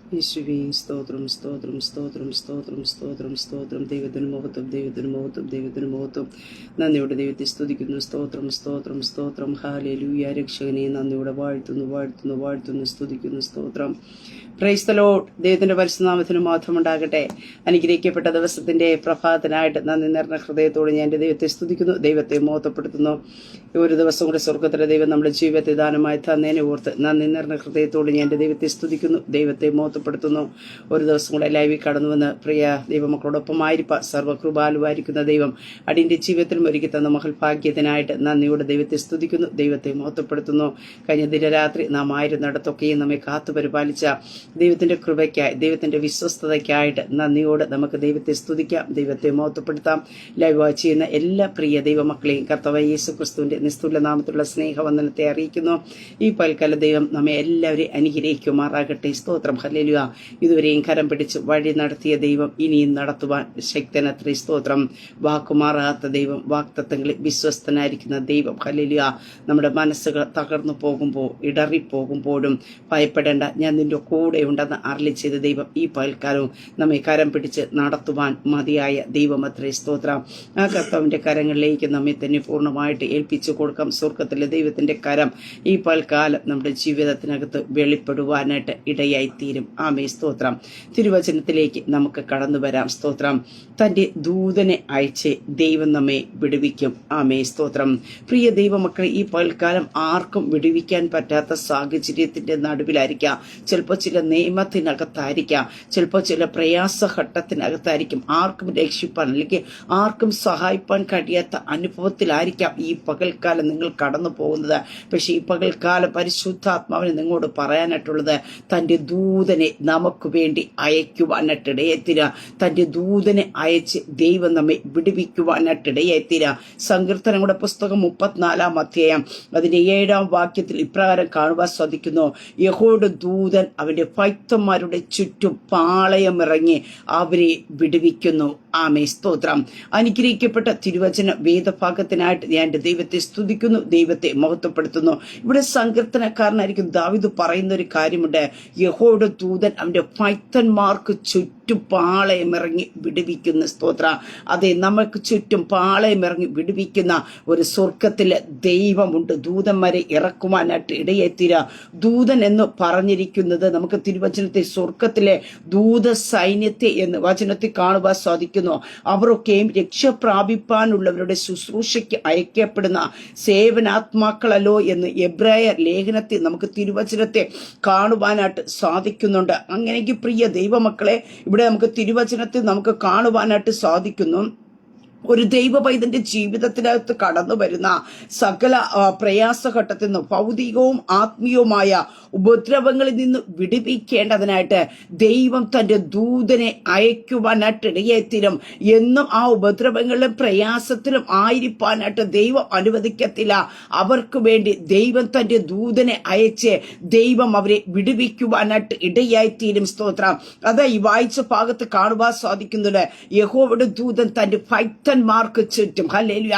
യേശുവേ സ്തോത്രം സ്തോത്രം സ്തോത്രം സ്തോത്രം സ്തോത്രം സ്തോത്രം. ദൈവത്തിന് മഹത്വം, ദൈവത്തിന് മഹത്വം, ദൈവത്തിന് മഹത്വം. നന്ദിയോടെ ദൈവത്തെ സ്തുതിക്കുന്നു. സ്തോത്രം സ്തോത്രം സ്തോത്രം. ഹല്ലേലൂയ. രക്ഷകനെ നന്ദിയോടെ വാഴ്ത്തുന്നു വാഴ്ത്തുന്നു വാഴ്ത്തുന്നു സ്തുതിക്കുന്നു. സ്തോത്രം. Praise the Lord. ദൈവത്തിന്റെ പരിശുദ്ധനാമത്തിന് മഹത്വം ഉണ്ടാകട്ടെ. അനുഗ്രഹിക്കപ്പെട്ട ദിവസത്തിന്റെ പ്രഭാതത്തിനായിട്ട് നന്ദി നിറഞ്ഞ ഹൃദയത്തോടെ ഞാൻ എൻ്റെ ദൈവത്തെ സ്തുതിക്കുന്നു, ദൈവത്തെ മഹത്വപ്പെടുത്തുന്നു. ഒരു ദിവസം കൂടെ സ്വർഗത്തിലെ ദൈവം നമ്മുടെ ജീവിതത്തെ ദാനമായി തന്നതിനെ ഓർത്ത് നന്ദി നിറഞ്ഞ ഹൃദയത്തോടെ ഞാൻ എൻ്റെ ദൈവത്തെ സ്തുതിക്കുന്നു, ദൈവത്തെ മഹത്വപ്പെടുത്തുന്നു. ഒരു ദിവസം കൂടെ ലൈവിൽ കടന്നുവന്ന് പ്രിയ ദൈവമക്കളോടൊപ്പമായിരിക്കാം സർവ്വകൃപാലുവായിരിക്കുന്ന ദൈവം അടിയന്റെ ജീവിതത്തിലും ഒരുക്കി തന്ന മഹൽ ഭാഗ്യത്തിനായിട്ട് നന്ദിയോടെ ദൈവത്തെ സ്തുതിക്കുന്നു, ദൈവത്തെ മഹത്വപ്പെടുത്തുന്നു. കഴിഞ്ഞ ദിനരാത്രി നാം ആയിരുന്നിടത്തൊക്കെയും നമ്മെ കാത്തു പരിപാലിച്ച ദൈവത്തിന്റെ കൃപയ്ക്കായി, ദൈവത്തിന്റെ വിശ്വസ്തതയ്ക്കായിട്ട് നന്ദിയോട് നമുക്ക് ദൈവത്തെ സ്തുതിക്കാം, ദൈവത്തെ മഹത്വപ്പെടുത്താം. ലൈവ് വാച്ച് ചെയ്യുന്ന എല്ലാ പ്രിയ ദൈവമക്കളെയും കർത്താവായ യേശു ക്രിസ്തുവിന്റെ നിസ്തുല നാമത്തിലുള്ള സ്നേഹവന്ദനത്തെ അറിയിക്കുന്നു. ഈ പൽക്കാല ദൈവം നമ്മെ എല്ലാവരെയും അനുഗ്രഹിക്കുമാറാകട്ടെ. സ്തോത്രം. ഹല്ലേലൂയ. ഇതുവരെയും കരം പിടിച്ച് വഴി നടത്തിയ ദൈവം ഇനിയും നടത്തുവാൻ ശക്തനത്രേ. സ്തോത്രം. വാക്കുമാറാത്ത ദൈവം, വാക്തത്വങ്ങളിൽ വിശ്വസ്തനായിരിക്കുന്ന ദൈവം. ഹല്ലേലൂയ. നമ്മുടെ മനസ്സുകൾ തകർന്നു പോകുമ്പോൾ, ഇടറിപ്പോകുമ്പോഴും ഭയപ്പെടേണ്ട, ഞാൻ നിന്റെ കൂടെ ഉണ്ടെന്ന് അരുളി ചെയ്ത ദൈവം ഈ പകൽക്കാലവും നമ്മെ കരം പിടിച്ച് നടത്തുവാൻ മതിയായ ദൈവമത്രേ. സ്തോത്രം. ആ കർത്താവിന്റെ കരങ്ങളിലേക്ക് നമ്മെ തന്നെ പൂർണ്ണമായിട്ട് ഏൽപ്പിച്ചു കൊടുക്കാം. സ്വർഗത്തിലെ ദൈവത്തിന്റെ കരം ഈ പകൽക്കാലം നമ്മുടെ ജീവിതത്തിനകത്ത് വെളിപ്പെടുവാനായിട്ട് ഇടയായി തീരും. ആമേ. സ്തോത്രം. തിരുവചനത്തിലേക്ക് നമുക്ക് കടന്നു വരാം. സ്തോത്രം. തന്റെ ദൂതനെ അയച്ച് ദൈവം നമ്മെ വിടുവിക്കും. ആമേ. സ്തോത്രം. പ്രിയ ദൈവമക്കളെ, ഈ പകൽക്കാലം ആർക്കും വിടുവിക്കാൻ പറ്റാത്ത സാഹചര്യത്തിന്റെ നടുവിലായിരിക്കാം. ചിലപ്പോൾ ചില നിയമത്തിനകത്തായിരിക്കാം, ചിലപ്പോൾ ചില പ്രയാസഘട്ടത്തിനകത്തായിരിക്കും. ആർക്കും രക്ഷിപ്പാൻ അല്ലെങ്കിൽ ആർക്കും സഹായിപ്പാൻ കഴിയാത്ത അനുഭവത്തിലായിരിക്കാം ഈ പകൽക്കാലം നിങ്ങൾ കടന്നു പോകുന്നത്. പക്ഷെ ഈ പകൽക്കാലം പരിശുദ്ധാത്മാവിന് നിങ്ങളോട് പറയാനായിട്ടുള്ളത്, തന്റെ ദൂതനെ നമുക്ക് വേണ്ടി അയക്കുവാനായിട്ടിടയെത്തിര. തന്റെ ദൂതനെ അയച്ച് ദൈവം നമ്മെ വിടുവിക്കുവാനായിട്ടിടയെത്തിര. സങ്കീർത്തനങ്ങളുടെ പുസ്തകം 34 അധ്യായം അതിന്റെ 7 വാക്യത്തിൽ ഇപ്രകാരം കാണുവാൻ സാധിക്കുന്നു: യഹോവയുടെ ദൂതൻ അവന്റെ ഭക്തന്മാരുടെ ചുറ്റും പാളയമിറങ്ങി അവരെ വിടുവിക്കുന്നു. ആമേ. സ്തോത്രം. അനുഗ്രഹിക്കപ്പെട്ട തിരുവചന വേദഭാഗത്തിനായിട്ട് ഞാൻ എൻ്റെ ദൈവത്തെ സ്തുതിക്കുന്നു, ദൈവത്തെ മഹത്വപ്പെടുത്തുന്നു. ഇവിടെ സങ്കീർത്തനക്കാരനായിരിക്കും ദാവീദ് പറയുന്ന ഒരു കാര്യമുണ്ട്: യഹോവയുടെ ദൂതൻ അവന്റെ ഭക്തന്മാർക്ക് ചുറ്റും പാളയമിറങ്ങി വിടുവിക്കുന്ന. സ്തോത്ര. അതെ, നമുക്ക് ചുറ്റും പാളയമിറങ്ങി വിടുവിക്കുന്ന ഒരു സ്വർഗത്തിലെ ദൈവമുണ്ട്. ദൂതന്മാരെ ഇറക്കുവാനായിട്ട് ഇടയെത്തിര. ദൂതൻ എന്ന് പറഞ്ഞിരിക്കുന്നത് നമുക്ക് തിരുവചനത്തെ സ്വർഗത്തിലെ ദൂത സൈന്യത്തെ എന്ന് വചനത്തിൽ കാണുവാൻ സാധിക്കുന്നു. അവരൊക്കെയും രക്ഷ പ്രാപിപ്പാനുള്ളവരുടെ ശുശ്രൂഷയ്ക്ക് അയക്കപ്പെടുന്ന സേവനാത്മാക്കളല്ലോ എന്ന് എബ്രായ ലേഖനത്തിൽ നമുക്ക് തിരുവചനത്തെ കാണുവാനായിട്ട് സാധിക്കുന്നുണ്ട്. അങ്ങനെയെങ്കിൽ പ്രിയ ദൈവമക്കളെ, ഇവിടെ നമുക്ക് തിരുവചനത്തിൽ നമുക്ക് കാണുവാനായിട്ട് സാധിക്കുന്നു, ഒരു ദൈവ പൈതന്റെ ജീവിതത്തിനകത്ത് കടന്നു വരുന്ന സകല പ്രയാസഘട്ടത്തിൽ നിന്ന്, ഭൗതികവും ആത്മീയവുമായ ഉപദ്രവങ്ങളിൽ നിന്ന് വിടുവിക്കേണ്ടതിനായിട്ട് ദൈവം തന്റെ ദൂതനെ അയക്കുവാനായിട്ട് ഇടയെത്തിരും. എന്നും ആ ഉപദ്രവങ്ങളിലും പ്രയാസത്തിലും ആയിരിക്കാനായിട്ട് ദൈവം അനുവദിക്കത്തില്ല. അവർക്ക് വേണ്ടി ദൈവം തന്റെ ദൂതനെ അയച്ച് ദൈവം അവരെ വിടുവിക്കുവാനായിട്ട് ഇടയായിത്തീരും. സ്തോത്രം. അത് ഈ വായിച്ച ഭാഗത്ത് കാണുവാൻ സാധിക്കുന്നുണ്ട്. യഹോവയുടെ ദൂതൻ തന്റെ ഭക്തന്മാർക്ക് ചുറ്റും. ഹല്ലേലൂയ.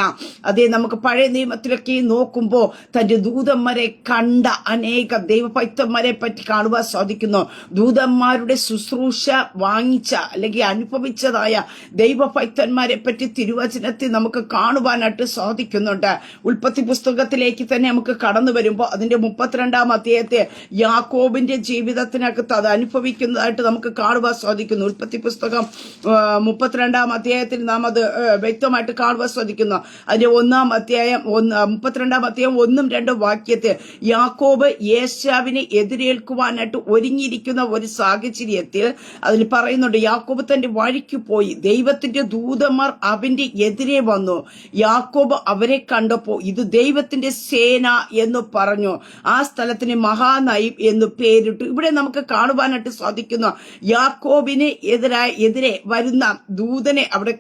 അതേ, നമുക്ക് പഴയ നിയമത്തിലൊക്കെ നോക്കുമ്പോൾ തന്റെ ദൂതന്മാരെ കണ്ട അനേക ദൈവഭക്തന്മാരെ പറ്റി കാണുവാൻ സാധിക്കുന്നു. ദൂതന്മാരുടെ ശുശ്രൂഷ വാങ്ങിച്ച അല്ലെങ്കിൽ അനുഭവിച്ചതായ ദൈവഭക്തന്മാരെ പറ്റി തിരുവചനത്തിൽ നമുക്ക് കാണുവാനായിട്ട് സാധിക്കുന്നുണ്ട്. ഉൽപ്പത്തി പുസ്തകത്തിലേക്ക് തന്നെ നമുക്ക് കടന്നു വരുമ്പോൾ അതിന്റെ 32 അധ്യായത്തെ യാക്കോബിന്റെ ജീവിതത്തിനകത്ത് അത് അനുഭവിക്കുന്നതായിട്ട് നമുക്ക് കാണുവാൻ സാധിക്കുന്നു. ഉൽപ്പത്തി പുസ്തകം 32 അധ്യായത്തിൽ നാം അത് വ്യക്തമായിട്ട് കാണുവാൻ സാധിക്കുന്നു. അതിന്റെ 1 അധ്യായം 32 അധ്യായം 1-2 വാക്യത്തിൽ യാക്കോബ് യേശാവിനെ എതിരേൽക്കുവാനായിട്ട് ഒരുങ്ങിയിരിക്കുന്ന ഒരു സാഹചര്യത്തിൽ അതിൽ പറയുന്നുണ്ട്: യാക്കോബ് തന്റെ വഴിക്ക് പോയി, ദൈവത്തിന്റെ ദൂതന്മാർ അവന്റെ എതിരെ വന്നു. യാക്കോബ് അവരെ കണ്ടപ്പോൾ ഇത് ദൈവത്തിന്റെ സേന എന്ന് പറഞ്ഞു. ആ സ്ഥലത്തിന് മഹാനയിം എന്ന് പേരിട്ടു. ഇവിടെ നമുക്ക് കാണുവാനായിട്ട് സാധിക്കുന്നു, യാക്കോബിന് എതിരെ വരുന്ന ദൂതനെ അവിടെ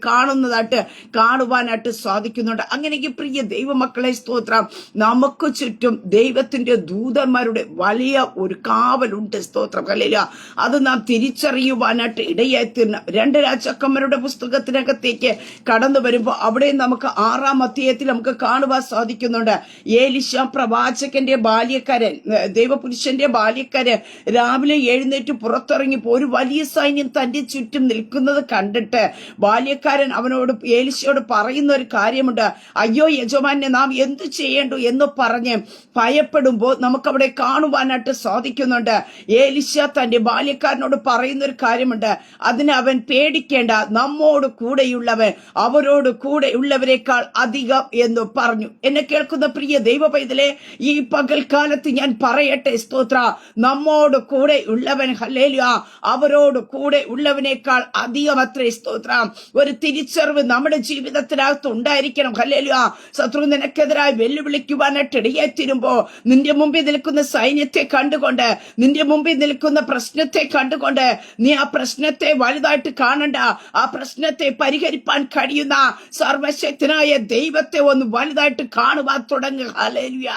കാണുവാനായിട്ട് സാധിക്കുന്നുണ്ട്. അങ്ങനെയെങ്കിൽ പ്രിയ ദൈവമക്കളെ, സ്തോത്രം, നമുക്ക് ചുറ്റും ദൈവത്തിന്റെ ദൂതന്മാരുടെ വലിയ ഒരു കാവലുണ്ട്. സ്തോത്രം. ഹല്ലേലൂയ. അത് നാം തിരിച്ചറിയുവാനായിട്ട് ഇടയായിത്തീരണം. 2 രാജാക്കന്മാരുടെ പുസ്തകത്തിനകത്തേക്ക് കടന്നു വരുമ്പോൾ അവിടെ നമുക്ക് 6-ാം അധ്യായത്തിൽ നമുക്ക് കാണുവാൻ സാധിക്കുന്നുണ്ട്. ഏലിശ പ്രവാചകന്റെ ബാല്യക്കാരൻ, ദൈവപുരുഷന്റെ ബാല്യക്കാരൻ രാവിലെ എഴുന്നേറ്റ് പുറത്തിറങ്ങിപ്പോ ഒരു വലിയ സൈന്യം തന്റെ ചുറ്റും നിൽക്കുന്നത് കണ്ടിട്ട് ബാല്യക്കാരൻ അവനോട്, ഏലിശയോട് പറയുന്ന ഒരു കാര്യമുണ്ട്. അയ്യോ യജമാനെ, നാം എന്തു ചെയ്യേണ്ടു എന്ന് പറഞ്ഞ് ഭയപ്പെടുമ്പോൾ നമുക്കവിടെ കാണുവാനായിട്ട് സാധിക്കുന്നുണ്ട്. ഏലിശ തന്റെ ബാല്യക്കാരനോട് പറയുന്ന ഒരു കാര്യമുണ്ട്. അതിന് അവൻ പേടിക്കേണ്ട, നമ്മോട് കൂടെയുള്ളവൻ അവരോട് കൂടെയുള്ളവരെക്കാൾ അധികം എന്ന് പറഞ്ഞു. എന്നെ കേൾക്കുന്ന പ്രിയ ദൈവ പൈതലേ, ഈ പകൽക്കാലത്ത് ഞാൻ പറയട്ടെ, സ്തോത്ര, നമ്മോട് കൂടെ ഉള്ളവൻ, ഹല്ലേലൂയ, അവരോട് കൂടെ ഉള്ളവനേക്കാൾ അധികം അത്രേ. സ്തോത്ര. ഒരു തിരിച്ചറിവ് നമ്മുടെ ജീവിതത്തിനകത്ത് ഉണ്ടായിരിക്കണം. ഹല്ലേലൂയ. ശത്രു നിനക്കെതിരായി വെല്ലുവിളിക്കുവാനായിട്ട് ഇടയായിത്തീരുമ്പോ നിന്റെ മുമ്പിൽ നിൽക്കുന്ന സൈന്യത്തെ കണ്ടുകൊണ്ട്, നിന്റെ മുമ്പിൽ നിൽക്കുന്ന പ്രശ്നത്തെ കണ്ടുകൊണ്ട് നീ ആ പ്രശ്നത്തെ വലുതായിട്ട് കാണണ്ട. ആ പ്രശ്നത്തെ പരിഹരിപ്പാൻ കഴിയുന്ന സർവശക്തനായ ദൈവത്തെ ഒന്ന് വലുതായിട്ട് കാണുവാൻ തുടങ്ങുക. ഹല്ലേലൂയ.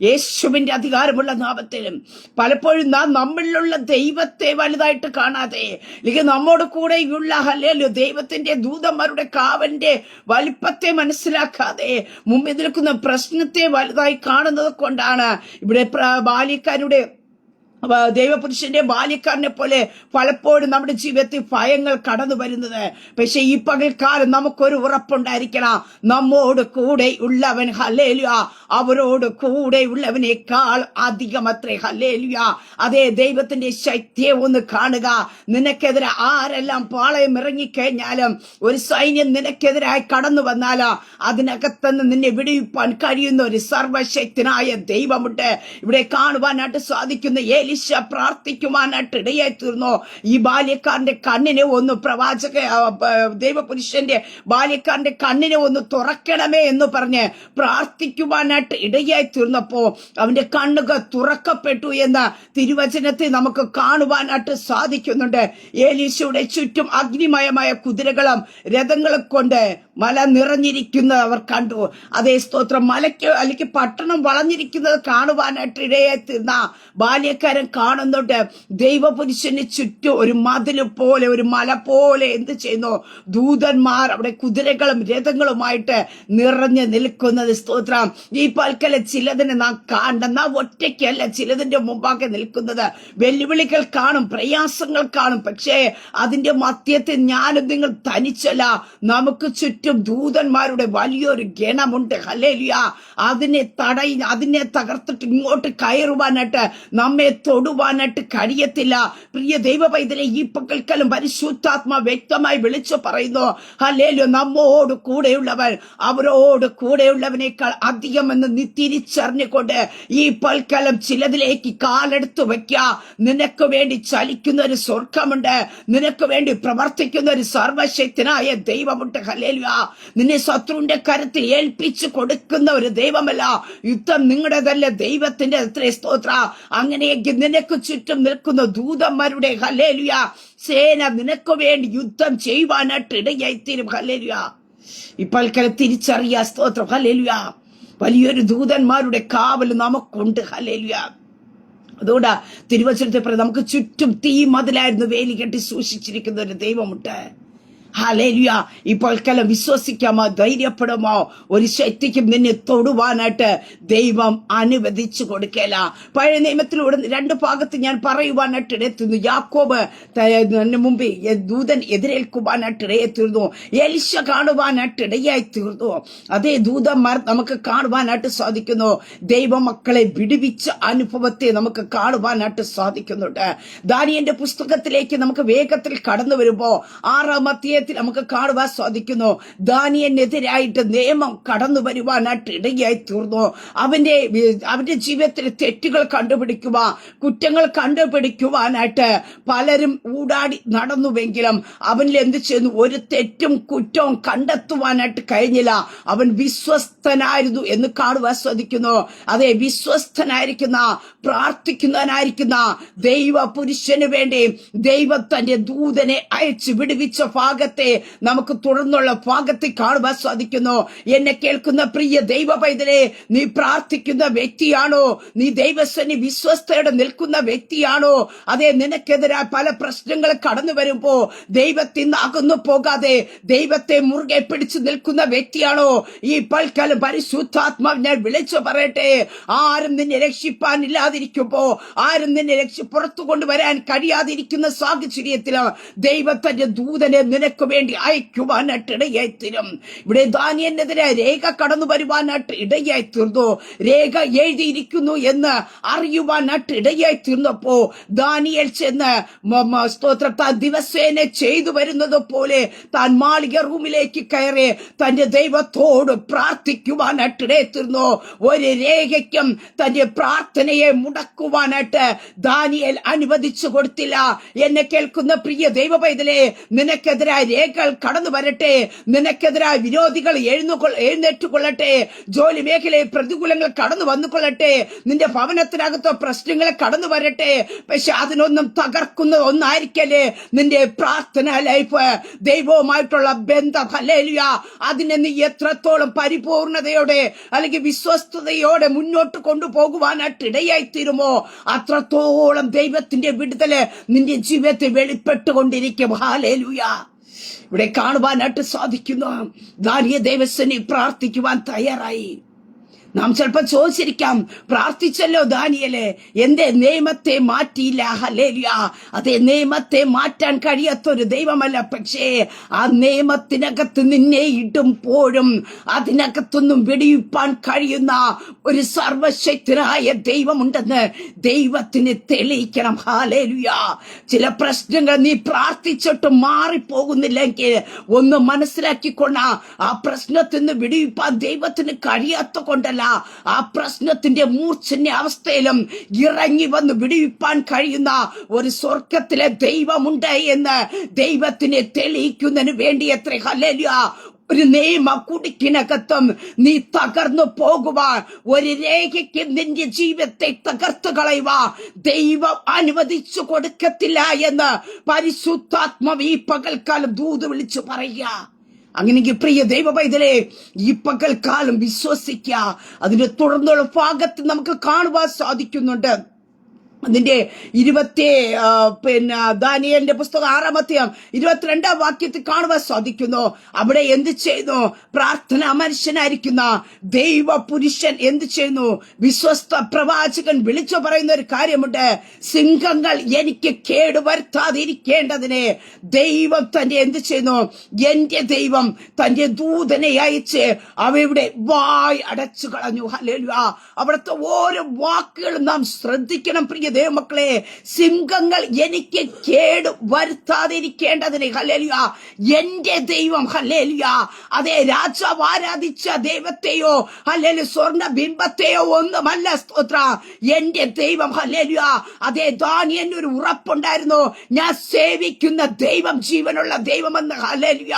യേശുവിന്റെ അധികാരമുള്ള നാമത്തിലും പലപ്പോഴും നാം നമ്മളിലുള്ള ദൈവത്തെ വലുതായിട്ട് കാണാതെ, അല്ലെങ്കിൽ നമ്മോട് കൂടെയുള്ള, ഹല്ലേലൂയ, ദൈവത്തിന്റെ ദൂതന്മാരുടെ കാവലിന്റെ വലിപ്പത്തെ മനസ്സിലാക്കാതെ മുമ്പിൽ നിൽക്കുന്ന പ്രശ്നത്തെ വലുതായി കാണുന്നത് കൊണ്ടാണ് ഇവിടെ ബാല്യക്കാരുടെ, ദൈവപുരുഷന്റെ ബാല്യക്കാരനെ പോലെ പലപ്പോഴും നമ്മുടെ ജീവിതത്തിൽ ഭയങ്ങൾ കടന്നു വരുന്നത്. പക്ഷെ ഈ പകൽക്കാലം നമുക്കൊരു ഉറപ്പുണ്ടായിരിക്കണം, നമ്മോട് കൂടെ ഉള്ളവൻ, ഹല്ലേലൂയ, അവരോട് കൂടെ ഉള്ളവനേക്കാൾ അധികം അത്രേ. ഹല്ലേലൂയ. അതേ, ദൈവത്തിന്റെ ശക്തിയെ ഒന്ന് കാണുക. നിനക്കെതിരെ ആരെല്ലാം പാളയം ഇറങ്ങിക്കഴിഞ്ഞാലും, ഒരു സൈന്യം നിനക്കെതിരായി കടന്നു വന്നാലോ അതിനകത്തുനിന്ന് നിന്നെ വിടുവിപ്പാൻ കഴിയുന്ന ഒരു സർവശക്തനായ ദൈവമുണ്ട്. ഇവിടെ കാണുവാനായിട്ട് സാധിക്കുന്ന ഏലിശ പ്രാർത്ഥിക്കുവാനായിട്ട് ഇടയായി തീർന്നു. ഈ ബാല്യക്കാരന്റെ കണ്ണിനെ ഒന്ന്, ദൈവപുരുഷന്റെ ബാല്യക്കാരന്റെ കണ്ണിനെ ഒന്ന് തുറക്കണമേ എന്ന് പറഞ്ഞ് പ്രാർത്ഥിക്കുവാനായിട്ട് ഇടയായി തീർന്നപ്പോ അവന്റെ കണ്ണുകൾ തുറക്കപ്പെട്ടു എന്ന തിരുവചനത്തെ നമുക്ക് കാണുവാനായിട്ട് സാധിക്കുന്നുണ്ട്. ഏലീശയുടെ ചുറ്റും അഗ്നിമയമായ കുതിരകളും രഥങ്ങളും കൊണ്ട് മല നിറഞ്ഞിരിക്കുന്നത് അവർ കണ്ടു. അതേ, സ്തോത്രം. മലയ്ക്ക് അല്ലെങ്കിൽ പട്ടണം വളഞ്ഞിരിക്കുന്നത് കാണുവാനായിട്ട് ഇടയായി തീർന്ന ബാല്യക്കാരൻ കാണുന്നുണ്ട്. ദൈവപുരുഷന് ചുറ്റും ഒരു മതില് പോലെ, ഒരു മല പോലെ എന്ത് ചെയ്യുന്നു? ദൂതന്മാർ അവിടെ കുതിരകളും രഥങ്ങളുമായിട്ട് നിറഞ്ഞു നിൽക്കുന്നത്. സ്തോത്രം. ഈ പൽക്കല ചിലതിനെ നാം കാണണം. നാം ഒറ്റയ്ക്കല്ല ചിലതിന്റെ മുമ്പാകെ നിൽക്കുന്നത്. വെല്ലുവിളികൾ കാണും, പ്രയാസങ്ങൾ കാണും. പക്ഷേ അതിന്റെ മധ്യത്തിൽ ഞാനും നിങ്ങൾ തനിച്ചല്ല. നമുക്ക് ചുറ്റും ദൂതന്മാരുടെ വലിയൊരു ഗണമുണ്ട്. ഹല്ലേലൂയ. അതിനെ തകർത്തിട്ട് ഇങ്ങോട്ട് കയറുവാനായിട്ട്, നമ്മെ തൊടുവാനായിട്ട് കഴിയത്തില്ല. പ്രിയ ദൈവ പൈതലെ, ഈ പകൽക്കാലം പരിശുദ്ധാത്മാ വ്യക്തമായി വിളിച്ചു പറയുന്നു, ഹല്ലേലൂയ, നമ്മോട് കൂടെയുള്ളവൻ അവരോട് കൂടെയുള്ളവനേക്കാൾ അധികം എന്ന് നീ തിരിച്ചറിഞ്ഞുകൊണ്ട് ഈ പൽക്കാലം ചിലതിലേക്ക് കാലെടുത്തു വയ്ക്കുക. നിനക്ക് വേണ്ടി ചലിക്കുന്ന ഒരു സ്വർഗമുണ്ട്. നിനക്ക് വേണ്ടി പ്രവർത്തിക്കുന്ന ഒരു സർവശക്തനായ ദൈവമുണ്ട്. ഹല്ലേലൂയ. നിന്നെ ശത്രുവിന്റെ കരത്തിൽ ഏൽപ്പിച്ചു കൊടുക്കുന്ന ഒരു ദൈവമല്ല. യുദ്ധം നിങ്ങളുടെതല്ല, ദൈവത്തിന്റെ. അത്രേ. സ്തോത്ര. അങ്ങനെയെങ്കിൽ നിനക്ക് ചുറ്റും നിൽക്കുന്ന ദൂതന്മാരുടെ, ഹല്ലേലൂയ, സേന നിനക്ക് വേണ്ടി യുദ്ധം ചെയ്യുവാനായിട്ട് ഇടയായിത്തീരും. ഹല്ലേലൂയ. ഇപ്പോൾ തിരിച്ചറിയാ. സ്തോത്രം. ഹല്ലേലൂയ. വലിയൊരു ദൂതന്മാരുടെ കാവൽ നമുക്കുണ്ട്. ഹല്ലേലൂയ. അതുകൊണ്ട് തിരുവചനത്തെ നമുക്ക് ചുറ്റും തീ മതിലായിരുന്നു വേലി കെട്ടി സൂക്ഷിച്ചിരിക്കുന്ന ഒരു ദൈവമുണ്ട്. ഹല്ലേലൂയ. ഇപ്പോൾ വിശ്വസിക്കാമോ? ധൈര്യപ്പെടുമോ? ഒരു ശക്തിക്കും നിന്നെ തൊടുവാനായിട്ട് ദൈവം അനുവദിച്ചു കൊടുക്കല. പഴയ നിയമത്തിലൂടെ 2 ഭാഗത്ത് ഞാൻ പറയുവാനായിട്ട് ഇടയെത്തുന്നു. യാക്കോബ് മുമ്പ് ദൂതൻ എതിരേൽക്കുവാനായിട്ട് ഇടയെത്തിരുന്നു. എലിശ കാണുവാനായിട്ട് ഇടയായി തീർന്നു. അതേ ദൂതന്മാർ നമുക്ക് കാണുവാനായിട്ട് സാധിക്കുന്നു. ദൈവമക്കളെ വിടുവിച്ച അനുഭവത്തെ നമുക്ക് കാണുവാനായിട്ട് സാധിക്കുന്നുണ്ട്. ദാനിയേലിന്റെ പുസ്തകത്തിലേക്ക് നമുക്ക് വേഗത്തിൽ കടന്നു വരുമ്പോ 6-ാം അധ്യായത്തിൽ നമുക്ക് കാണുവാൻ സാധിക്കുന്നു. ദാനിയേലിനെതിരായിട്ട് നിയമം കടന്നു വരുവാനായിട്ട് ഇടയായി തീർന്നു. അവന്റെ ജീവിതത്തിലെ തെറ്റുകൾ കണ്ടുപിടിക്കുക, കുറ്റങ്ങൾ കണ്ടുപിടിക്കുവാനായിട്ട് പലരും ഊടാടി നടന്നുവെങ്കിലും അവനിൽ എന്ത് ചെയ്യുന്നു? ഒരു തെറ്റും കുറ്റവും കണ്ടെത്തുവാനായിട്ട് കഴിഞ്ഞില്ല. അവൻ വിശ്വസ്തനായിരുന്നു എന്ന് കാണുവാൻ സാധിക്കുന്നു. അതെ, വിശ്വസ്തനായിരിക്കുന്ന, പ്രാർത്ഥിക്കുന്നവനായിരിക്കുന്ന ദൈവ പുരുഷന് വേണ്ടി ദൈവം തന്റെ ദൂതനെ അയച്ചു വിടുവിച്ച ഭാഗത്ത് ദൈവത്തെ നമുക്ക് തുടർന്നുള്ള ഭാഗത്തിൽ കാണുവാൻ സാധിക്കുന്നു. എന്നെ കേൾക്കുന്ന പ്രിയ ദൈവ പൈതലേ, നീ പ്രാർത്ഥിക്കുന്ന വ്യക്തിയാണോ? നീ ദൈവസന്നി വിശ്വസ്തയോടെ നിൽക്കുന്ന വ്യക്തിയാണോ? അതേ, നിനക്കെതിരായ പല പ്രശ്നങ്ങൾ കടന്നു വരുമ്പോ ദൈവത്തിൽ നിന്ന് അകന്നു പോകാതെ ദൈവത്തെ മുറുകെ പിടിച്ചു നിൽക്കുന്ന വ്യക്തിയാണോ? ഈ പൽക്കാലം പരിശുദ്ധാത്മാവിനെ വിളിച്ചു പറയട്ടെ, ആരും നിന്നെ രക്ഷിപ്പാനില്ലാതിരിക്കുമ്പോ, ആരും നിന്നെ പുറത്തു കൊണ്ടുവരാൻ കഴിയാതിരിക്കുന്ന സാഹചര്യത്തില് ദൈവത്തിന്റെ ദൂതനെ നിനക്ക് വേണ്ടി അയക്കുവാനായിട്ട് ഇടയായി തീരും. ഇവിടെ ദാനിയേലിനെതിരെ രേഖ കടന്നു വരുവാനായിട്ട് ഇടയായി തീർന്നു. രേഖ എഴുതിയിരിക്കുന്നു എന്ന് അറിയുവാനായിട്ട് ഇടയായി തീർന്നപ്പോ ദാനിയേൽ ചെന്ന് സ്തോത്രം താൻ ദിവസേന ചെയ്തു വരുന്നത് പോലെ താൻ മാളിക റൂമിലേക്ക് കയറി തന്റെ ദൈവത്തോട് പ്രാർത്ഥിക്കുവാനായിട്ട് ഇടയായി തീർന്നു. ഒരു രേഖയ്ക്കും തന്റെ പ്രാർത്ഥനയെ മുടക്കുവാനായിട്ട് ദാനിയേൽ അനുവദിച്ചു കൊടുത്തില്ല. എന്നെ കേൾക്കുന്ന പ്രിയ ദൈവ പൈതലേ, നിനക്കെതിരായ രേഖകൾ കടന്നു വരട്ടെ, നിനക്കെതിരായ വിരോധികൾ എഴുന്നേറ്റുകൊള്ളട്ടെ, ജോലി മേഖലയിൽ പ്രതികൂലങ്ങൾ കടന്നു വന്നുകൊള്ളട്ടെ, നിന്റെ ഭവനത്തിനകത്തോ പ്രശ്നങ്ങൾ കടന്നു വരട്ടെ. പക്ഷെ അതിനൊന്നും തകർക്കുന്ന ഒന്നായിരിക്കല്ലേ നിന്റെ പ്രാർത്ഥന ലൈഫ്, ദൈവവുമായിട്ടുള്ള ബന്ധം. ഹല്ലേലൂയ. അതിനെ നീ എത്രത്തോളം പരിപൂർണതയോടെ അല്ലെങ്കിൽ വിശ്വസ്തയോടെ മുന്നോട്ട് കൊണ്ടുപോകുവാനായിട്ട് ഇടയായി തീരുമോ, അത്രത്തോളം ദൈവത്തിന്റെ വിടുതല് നിന്റെ ജീവിതത്തിൽ വെളിപ്പെട്ടുകൊണ്ടിരിക്കും. ഹല്ലേലൂയ. ഇവിടെ കാണുവാനായിട്ട് സാധിക്കുന്നു, ദാനിയേൽ ദൈവസന്നിധിയിൽ പ്രാർത്ഥിക്കുവാൻ തയ്യാറായി. നാം ചിലപ്പോൾ ചോദിച്ചിരിക്കാം, പ്രാർത്ഥിച്ചല്ലോ ദാനിയേലേ, എന്റെ നിയമത്തെ മാറ്റിയില്ല. ഹല്ലേലൂയ. അതേ, നിയമത്തെ മാറ്റാൻ കഴിയാത്തൊരു ദൈവമല്ല, പക്ഷേ ആ നിയമത്തിനകത്ത് നിന്നെ ഇടുമ്പോഴും അതിനകത്തൊന്നും വെടിയിപ്പാൻ കഴിയുന്ന ഒരു സർവശക്തനായ ദൈവമുണ്ടെന്ന് ദൈവത്തിന് തെളിയിക്കണം. ഹല്ലേലൂയ. ചില പ്രശ്നങ്ങൾ നീ പ്രാർത്ഥിച്ചിട്ട് മാറിപ്പോകുന്നില്ലെങ്കിൽ ഒന്ന് മനസ്സിലാക്കിക്കൊണ്ട, ആ പ്രശ്നത്തിൽ നിന്ന് വെടിയിപ്പാൻ ദൈവത്തിന് കഴിയാത്ത കൊണ്ടല്ല, ആ പ്രശ്നത്തിന്റെ മൂർച്ഛന്യ അവസ്ഥയിലും ഇറങ്ങി വന്ന് വിടുവിപ്പാൻ കഴിയുന്ന ഒരു സ്വർഗത്തിലെ ദൈവമുണ്ട് എന്ന് ദൈവത്തിനെ തെളിയിക്കുന്നതിന് വേണ്ടി എത്ര. ഹല്ലേലൂയ. ഒരു നിയമ കുടുക്കിനകത്തും നീ തകർന്നു പോകുവാൻ, ഒരു രേഖയ്ക്ക് നിന്റെ ജീവിതത്തെ തകർത്തു കളയുവാൻ ദൈവം അനുവദിച്ചു കൊടുക്കത്തില്ല എന്ന് പരിശുദ്ധാത്മാവ് ഈ പകൽക്കാലം ദൂത് വിളിച്ചു പറയുക. അങ്ങനെയെങ്കിൽ പ്രിയ ദൈവ പൈതലേ, ഈ പകൽക്കാലം വിശ്വസിക്കുക. അതിന്റെ തുടർന്നുള്ള ഭാഗത്ത് നമുക്ക് കാണുവാൻ സാധിക്കുന്നുണ്ട്. അതിന്റെ ദാനിയേലിന്റെ പുസ്തകം 6-ാം അധ്യായം 22-ാം വാക്യത്തിൽ കാണുവാൻ സാധിക്കുന്നു. അവിടെ എന്ത് ചെയ്യുന്നു? പ്രാർത്ഥന മനുഷ്യനായിരിക്കുന്ന ദൈവ പുരുഷൻ എന്ത് ചെയ്യുന്നു? വിശ്വസ്ത പ്രവാചകൻ വിളിച്ചു പറയുന്ന ഒരു കാര്യമുണ്ട്. സിംഹങ്ങൾ എനിക്ക് കേടുവരുത്താതിരിക്കേണ്ടതിന് ദൈവം തന്റെ എന്ത് ചെയ്യുന്നു? എന്റെ ദൈവം തന്റെ ദൂതനെ അയച്ച് അവയുടെ വായ് അടച്ചു കളഞ്ഞു. ഹല്ലേലൂയ. അവിടുത്തെ ഓരോ വാക്കുകളും നാം ശ്രദ്ധിക്കണം പ്രിയ ദൈവമക്കളെ. സിംഹങ്ങൾ എനിക്ക് കേട് വരുത്താതിരിക്കേണ്ടതിന്, ഹല്ലേലൂയ, എന്റെ ദൈവം, ഹല്ലേലൂയ, അതേ, രാജാവ് ആരാധിച്ച ദൈവത്തെയോ ഹല്ലേലൂയ സ്വർണ്ണ ബിംബത്തെയോ ഒന്നുമല്ല, സ്തോത്ര, എന്റെ ദൈവം, ഹല്ലേലൂയ. അതേ, ദാനിയേലിന് ഒരു ഉറപ്പുണ്ടായിരുന്നു, ഞാൻ സേവിക്കുന്ന ദൈവം ജീവനുള്ള ദൈവമെന്ന്. ഹല്ലേലൂയ.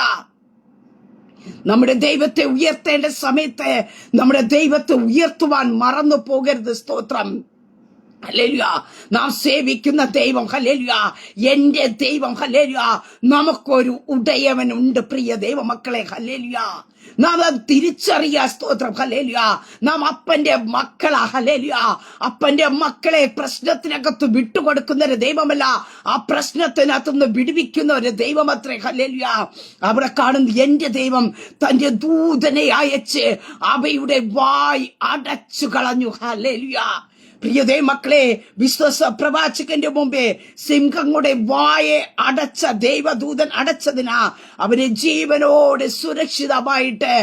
നമ്മുടെ ദൈവത്തെ ഉയർത്തേണ്ട സമയത്ത് നമ്മുടെ ദൈവത്തെ ഉയർത്തുവാൻ മറന്നു പോകരുത്. സ്തോത്രം. ഹല്ലേലൂയ. നാം സേവിക്കുന്ന ദൈവം, ഹല്ലേലൂയ, എന്റെ ദൈവം, ഹല്ലേലൂയ. നമുക്കൊരു ഉടയവനുണ്ട് പ്രിയ ദൈവമക്കളെ. ഹല്ലേലൂയ. നാം അത് തിരിച്ചറിയാ. സ്തോത്രം. ഹല്ലേലൂയ. നാം അപ്പന്റെ മക്കളാ. ഹല്ലേലൂയ. അപ്പന്റെ മക്കളെ പ്രശ്നത്തിനകത്ത് വിട്ടുകൊടുക്കുന്ന ഒരു ദൈവമല്ല, ആ പ്രശ്നത്തിനകത്തുനിന്ന് വിടുവിക്കുന്ന ഒരു ദൈവമത്രേ. ഹല്ലേലൂയ. അവിടെ കാണുന്ന എന്റെ ദൈവം തന്റെ ദൂതനെ അയച്ച് അവയുടെ വായ് അടച്ചു കളഞ്ഞു. ഹല്ലേലൂയ. പ്രിയതേ മക്കളെ, വിശ്വാസ പ്രവാചകന്റെ മുമ്പേ സിംഹങ്ങളുടെ വായെ അടച്ച ദൈവദൂതൻ അടച്ചതിനാ അവനെ ജീവനോട് സുരക്ഷിതമായിട്ട്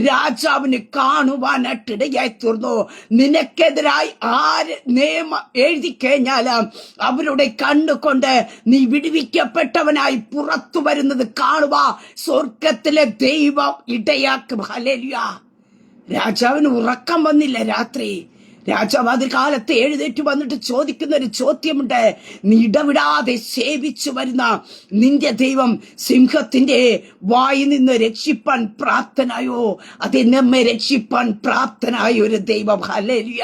രാജാവിന് കാണുവാനായിട്ട് ഇടയായി തീർന്നു. നിനക്കെതിരായി ആര് നിയമം എഴുതി കഴിഞ്ഞാലും അവരുടെ കണ്ണുകൊണ്ട് നീ വിടുവിക്കപ്പെട്ടവനായി പുറത്തു വരുന്നത് കാണുക സ്വർഗത്തിലെ ദൈവം ഇടയാക്കും. ഹല്ലേലൂയ. രാജാവിന് ഉറക്കം വന്നില്ല രാത്രി. രാജാവ് അത് കാലത്ത് എഴുന്നേറ്റ് വന്നിട്ട് ചോദിക്കുന്ന ഒരു ചോദ്യമുണ്ട്. നീ ഇടവിടാതെ സേവിച്ചു വരുന്ന നിന്റെ ദൈവം സിംഹത്തിന്റെ വായിൽ നിന്ന് രക്ഷിപ്പാൻ പ്രാപ്തനായോ? അത് നമ്മെ രക്ഷിപ്പാൻ പ്രാപ്തനായ ഒരു ദൈവം. ഹല്ലേലൂയ.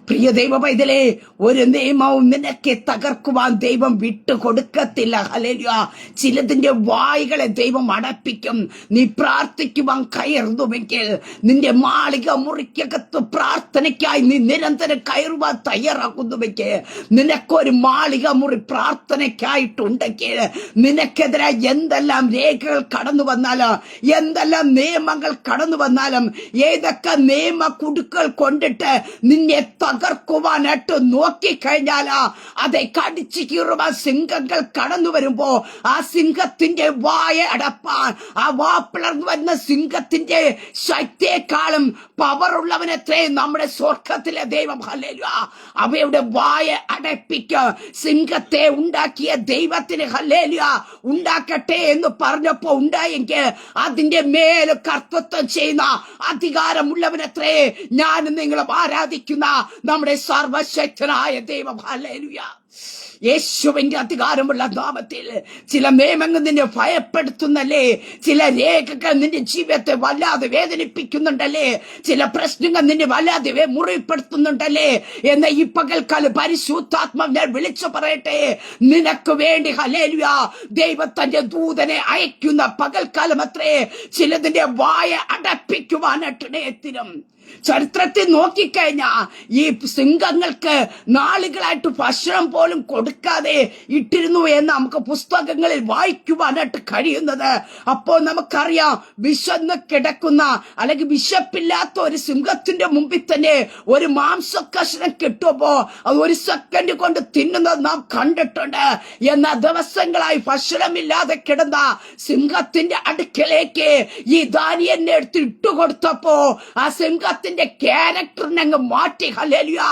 പ്രിയ ദൈവ പൈതലേ, ഒരു നിയമവും നിനക്ക് തകർക്കുവാൻ ദൈവം വിട്ടുകൊടുക്കത്തില്ല. ഹല്ലേലൂയ. ചിലതിന്റെ വായികളെ ദൈവം അടപ്പിക്കും. നീ പ്രാർത്ഥിക്കുവാൻ കയറുന്നുവെങ്കിൽ, നിന്റെ മാളിക മുറിക്കകത്ത് പ്രാർത്ഥനയ്ക്കായി നീ നിരന്തരം കയറുവാൻ തയ്യാറാക്കുന്നുവെങ്കിൽ, നിനക്കൊരു മാളിക മുറി പ്രാർത്ഥനയ്ക്കായിട്ടുണ്ടെങ്കിൽ, നിനക്കെതിരെ എന്തെല്ലാം രേഖകൾ കടന്നു വന്നാലും, എന്തെല്ലാം നിയമങ്ങൾ കടന്നു വന്നാലും, ഏതൊക്കെ നിയമ കുടുക്കൾ കൊണ്ടിട്ട് നിന്നെ തകർക്കുവാനായിട്ട് നോക്കിക്കഴിഞ്ഞാൽ, അതെ കടിച്ചു കീറുവാൻ സിംഹങ്ങൾ കടന്നു വരുമ്പോ ആ സിംഹത്തിന്റെ വായ അടപ്പാൻ, ആ വാപ്പിളർന്നു വരുന്ന സിംഹത്തിന്റെ ശക്തിയെക്കാളും പവറുള്ളവനത്രേ നമ്മുടെ സ്വർഗത്തിലെ ദൈവം. ഹല്ലേലൂയ. അവയുടെ വായ അടപ്പിക്കുക. സിംഹത്തെ ഉണ്ടാക്കിയ ദൈവത്തിന് ഹല്ലേലൂയ ഉണ്ടാക്കട്ടെ എന്ന് പറഞ്ഞപ്പോ ഉണ്ടായെങ്കിൽ അതിന്റെ മേൽ കർത്തൃത്വം ചെയ്യുന്ന അധികാരമുള്ളവനത്രേ ഞാൻ നിങ്ങളും ആരാധിക്കുന്ന നമ്മുടെ സർവശക്തനായ ദൈവം. ഹല്ലേലൂയ. യേശുവിന്റെ അധികാരമുള്ള നാമത്തിൽ ചില നിയമങ്ങൾ നിന്നെ ഭയപ്പെടുത്തുന്നല്ലേ, ചില രേഖകൾ നിന്റെ ജീവിതത്തെ വല്ലാതെ വേദനിപ്പിക്കുന്നുണ്ടല്ലേ, ചില പ്രശ്നങ്ങൾ നിന്നെ വല്ലാതെ മുറിപ്പെടുത്തുന്നുണ്ടല്ലേ എന്ന് ഈ പകൽക്കാലം പരിശുദ്ധാത്മാവ് ഞാൻ വിളിച്ചു പറയട്ടെ. നിനക്ക് വേണ്ടി ഹല്ലേലൂയ ദൈവത്തിന്റെ ദൂതനെ അയക്കുന്ന പകൽക്കാലം അത്രേ ചിലതിന്റെ വായ അടപ്പിക്കുവാനായിട്ടിടയത്തിനും. ചരിത്രത്തിൽ നോക്കിക്കഴിഞ്ഞാ ഈ സിംഹങ്ങൾക്ക് നാളുകളായിട്ട് ഭക്ഷണം പോലും കൊടുക്കാതെ ഇട്ടിരുന്നു എന്ന് നമുക്ക് പുസ്തകങ്ങളിൽ വായിക്കുവാനായിട്ട് കഴിയുന്നത്. അപ്പോൾ നമുക്കറിയാം, വിശന്ന് കിടക്കുന്ന അല്ലെങ്കിൽ വിശപ്പില്ലാത്ത ഒരു സിംഹത്തിന്റെ മുമ്പിൽ തന്നെ ഒരു മാംസക്കഷണം കിട്ടുമ്പോ അത് ഒരു സെക്കൻഡ് കൊണ്ട് തിന്നുന്നത് നാം കണ്ടിട്ടുണ്ട്. എന്നാൽ ദിവസങ്ങളായി ഭക്ഷണമില്ലാതെ കിടന്ന സിംഹത്തിന്റെ അടുക്കലേക്ക് ഈ ദാനിയേലിനെ എടുത്ത് ഇട്ടുകൊടുത്തപ്പോ ആ സിംഹത്തിന്റെ ക്യാരക്ടറിനെ അങ്ങ് മാറ്റി. ഹല്ലേലൂയ.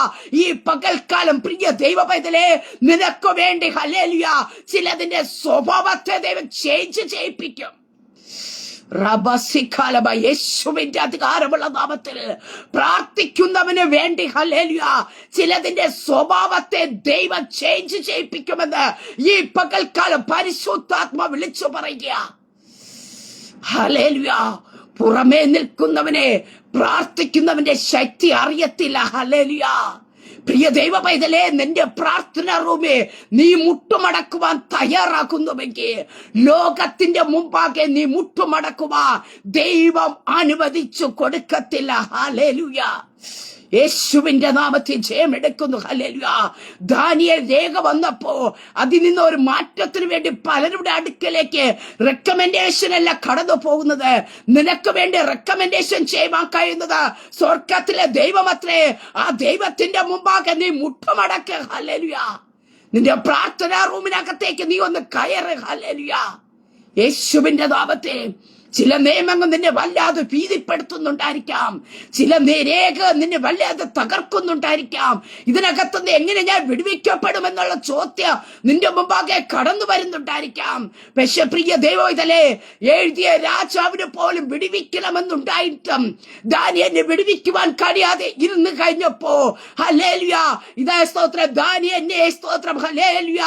ഈ പകൽക്കാലം പ്രിയ ദൈവ പൈതലേ, നിനക്ക് വേണ്ടി ഹല്ലേലൂയ ചിലതിന്റെ സ്വഭാവത്തെ ദൈവം ചേഞ്ച് ചെയ്യിപ്പിക്കും. യേശുവിന്റെ അധികാരമുള്ള നാമത്തിൽ പ്രാർത്ഥിക്കുന്നവന് വേണ്ടി ഹല്ലേലൂയ ചിലതിന്റെ സ്വഭാവത്തെ ദൈവം ചേഞ്ച് ചെയ്യിപ്പിക്കുമെന്ന് ഈ പകൽക്കാലം പരിശുദ്ധാത്മാ വിളിച്ചു പറയുക. ഹല്ലേലൂയ. പുറമേ നിൽക്കുന്നവനെ പ്രാർത്ഥിക്കുന്നവന്റെ ശക്തി അറിയത്തില്ല. ഹല്ലേലൂയ. പ്രിയ ദൈവ പൈതലേ, നിന്റെ പ്രാർത്ഥന റൂമേ നീ മുട്ടുമടക്കുവാൻ തയ്യാറാക്കുന്നുവെങ്കിൽ, ലോകത്തിന്റെ മുമ്പാകെ നീ മുട്ടുമടക്കുവാൻ ദൈവം അനുവദിച്ചു കൊടുക്കത്തില്ല. ഹല്ലേലൂയ. യേശുവിന്റെ നാമത്തിൽ ജയമെടുക്കുന്നു. ഹല്ലേലൂയ. ദാനിയേൽ രേഖ വന്നപ്പോ അതിൽ നിന്ന് ഒരു മാറ്റത്തിന് വേണ്ടി പലരുടെ അടുക്കലേക്ക് റെക്കമെൻഡേഷൻ അല്ല കടന്നു പോകുന്നത്. നിനക്ക് വേണ്ടി റെക്കമെൻഡേഷൻ ചെയ്യാൻ കഴിയുന്നത് സ്വർഗത്തിലെ ദൈവമത്രേ. ആ ദൈവത്തിന്റെ മുമ്പാകെ നീ മുട്ടുമടക്ക്. ഹല്ലേലൂയ. നിന്റെ പ്രാർത്ഥനാ റൂമിനകത്തേക്ക് നീ ഒന്ന് കയറ്. ഹല്ലേലൂയ. യേശുവിന്റെ നാമത്തെ ചില നിയമങ്ങൾ നിന്നെ വല്ലാതെ ഭീതിപ്പെടുത്തുന്നുണ്ടായിരിക്കാം, ചില രേഖ നിന്നെ വല്ലാതെ തകർക്കുന്നുണ്ടായിരിക്കാം. ഇതിനകത്തുനിന്ന് എങ്ങനെ ഞാൻ വിടുവിക്കപ്പെടുമെന്നുള്ള ചോദ്യം നിന്റെ മുമ്പാകെ കടന്നു വരുന്നുണ്ടായിരിക്കാം. പക്ഷെ പ്രിയ ദൈവോയിതലേ, എഴുതിയ രാജാവിന് പോലും വിടുവിക്കണമെന്നുണ്ടായിട്ടും ദാനിയേലിനെ വിടുവിക്കുവാൻ കഴിയാതെ ഇരുന്ന് കഴിഞ്ഞപ്പോ ഹല്ലേലൂയ ഇതായ സ്തോത്രം, ദാനിയേലിനെ സ്തോത്രം ഹല്ലേലൂയ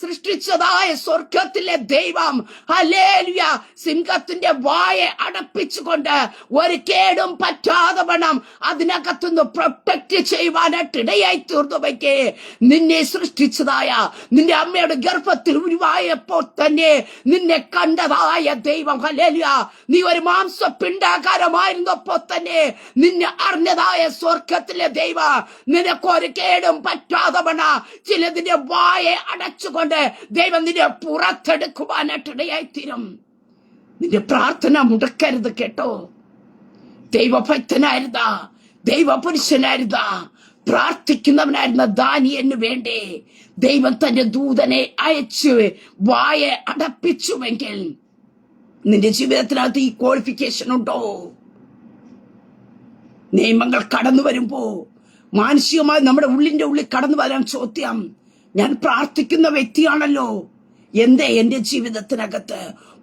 സൃഷ്ടിച്ചതായ സ്വർഗത്തിലെ ദൈവം ഹല്ലേലൂയ സിംഹത്തിന്റെ വായ അടപ്പിച്ചുകൊണ്ട് ഒരു കേടും പറ്റാതെ വേണം അതിനകത്തുനിന്ന് പ്രൊട്ടക്ട് ചെയ്യുവാനായിട്ട് ഇടയായി തീർന്നുവെക്കേ. നിന്നെ സൃഷ്ടിച്ചതായ നിന്റെ അമ്മയുടെ ഗർഭത്തിൽ ഉരുവായപ്പോൾ തന്നെ നിന്നെ കണ്ടതായ ദൈവം ഹല്ലേലൂയ നീ ഒരു മാംസപിണ്ഡാകാരമായിരുന്നപ്പോൾ തന്നെ നിന്നെ അറിഞ്ഞതായ സ്വർഗത്തിലെ ദൈവം നിനക്കൊരു കേടും പറ്റാതെ വേണം ചിലതിന്റെ വായ അടച്ചുകൊണ്ട് ദൈവം നിന്നെ പുറത്തെടുക്കുവാനായിട്ട് ഇടയായി തീരും. നിന്റെ പ്രാർത്ഥന മുടക്കരുത് കേട്ടോ. ദൈവഭക്തനായിരുന്ന ദൈവപുരുഷനായിരുന്ന പ്രാർത്ഥിക്കുന്നവനായിരുന്ന ദാനിയേലിന് വേണ്ടി ദൈവം തന്റെ ദൂതനെ അയച്ചു വായ അടപ്പിച്ചുവെങ്കിൽ നിന്റെ ജീവിതത്തിനകത്ത് ഈ ക്വാളിഫിക്കേഷൻ ഉണ്ടോ? നിയമങ്ങൾ കടന്നു വരുമ്പോ മാനസികമായി നമ്മുടെ ഉള്ളിന്റെ ഉള്ളിൽ കടന്നു വരാൻ ചോദ്യം, ഞാൻ പ്രാർത്ഥിക്കുന്ന വ്യക്തിയാണല്ലോ, എന്തേ എന്റെ ജീവിതത്തിനകത്ത്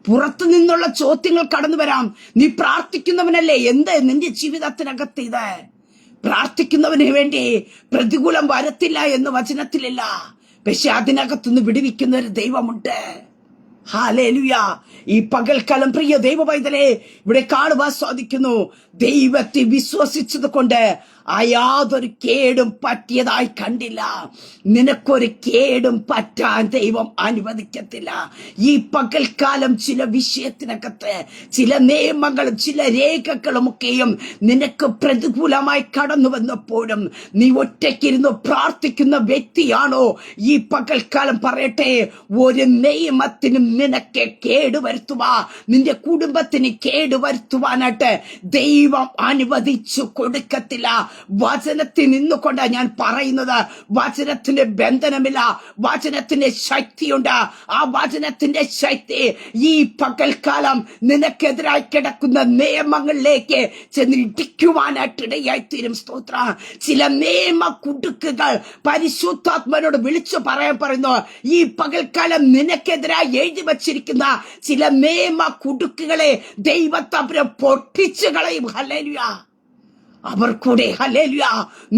പുറത്തു നിന്നുള്ള ചോദ്യങ്ങൾ കടന്നു വരാം. നീ പ്രാർത്ഥിക്കുന്നവനല്ലേ, എന്ത് നിന്റെ ജീവിതത്തിനകത്ത് ഇത്? പ്രാർത്ഥിക്കുന്നവന് വേണ്ടി പ്രതികൂലം വരത്തില്ല എന്ന് വചനത്തിലില്ല. പക്ഷെ അതിനകത്തുനിന്ന് വിടുവിക്കുന്ന ഒരു ദൈവമുണ്ട്. ഹല്ലേലൂയ. ഈ പകൽക്കാലം പ്രിയ ദൈവ പൈതലേ ഇവിടെ കാണുവാൻ സാധിക്കുന്നു. ദൈവത്തെ വിശ്വസിച്ചത് കൊണ്ട് ആ യാതൊരു കേടും പറ്റിയതായി കണ്ടില്ല. നിനക്കൊരു കേടും പറ്റാൻ ദൈവം അനുവദിക്കത്തില്ല. ഈ പകൽക്കാലം ചില വിഷയത്തിനകത്ത് ചില നിയമങ്ങളും ചില രേഖകളും ഒക്കെയും നിനക്ക് പ്രതികൂലമായി കടന്നു വന്നപ്പോഴും നീ ഒറ്റയ്ക്കിരുന്ന് പ്രാർത്ഥിക്കുന്ന വ്യക്തിയാണോ? ഈ പകൽക്കാലം പറയട്ടെ, ഒരു നിയമത്തിനും നിനക്ക് കേടുവരുത്തുവാ, നിന്റെ കുടുംബത്തിന് കേടുവരുത്തുവാനായിട്ട് ദൈവം അനുവദിച്ചു കൊടുക്കത്തില്ല. വചനത്തിൽ നിന്നുകൊണ്ടാണ് ഞാൻ പറയുന്നത്. വചനത്തിന് ബന്ധനമില്ല, വചനത്തിന്റെ ശക്തിയുണ്ട്. ആ വചനത്തിന്റെ ശക്തി ഈ പകൽക്കാലം നിനക്കെതിരായി കിടക്കുന്ന നിയമങ്ങളിലേക്ക് ചെന്ന് ഇടിക്കുവാനായിട്ട് ഇടയായിത്തീരും. സ്തോത്ര. ചില നിയമ കുടുക്കുകൾ പരിശുദ്ധാത്മനോട് വിളിച്ചു പറയാൻ പറയുന്നു. ഈ പകൽക്കാലം നിനക്കെതിരായി എഴുതി വച്ചിരിക്കുന്ന ചില നിയമ കുടുക്കുകളെ ദൈവത്തവരെ പൊട്ടിച്ചു കളയും. ഹല്ലേലൂയ. അവർ കൂടെ ഹല്ലേലൂയ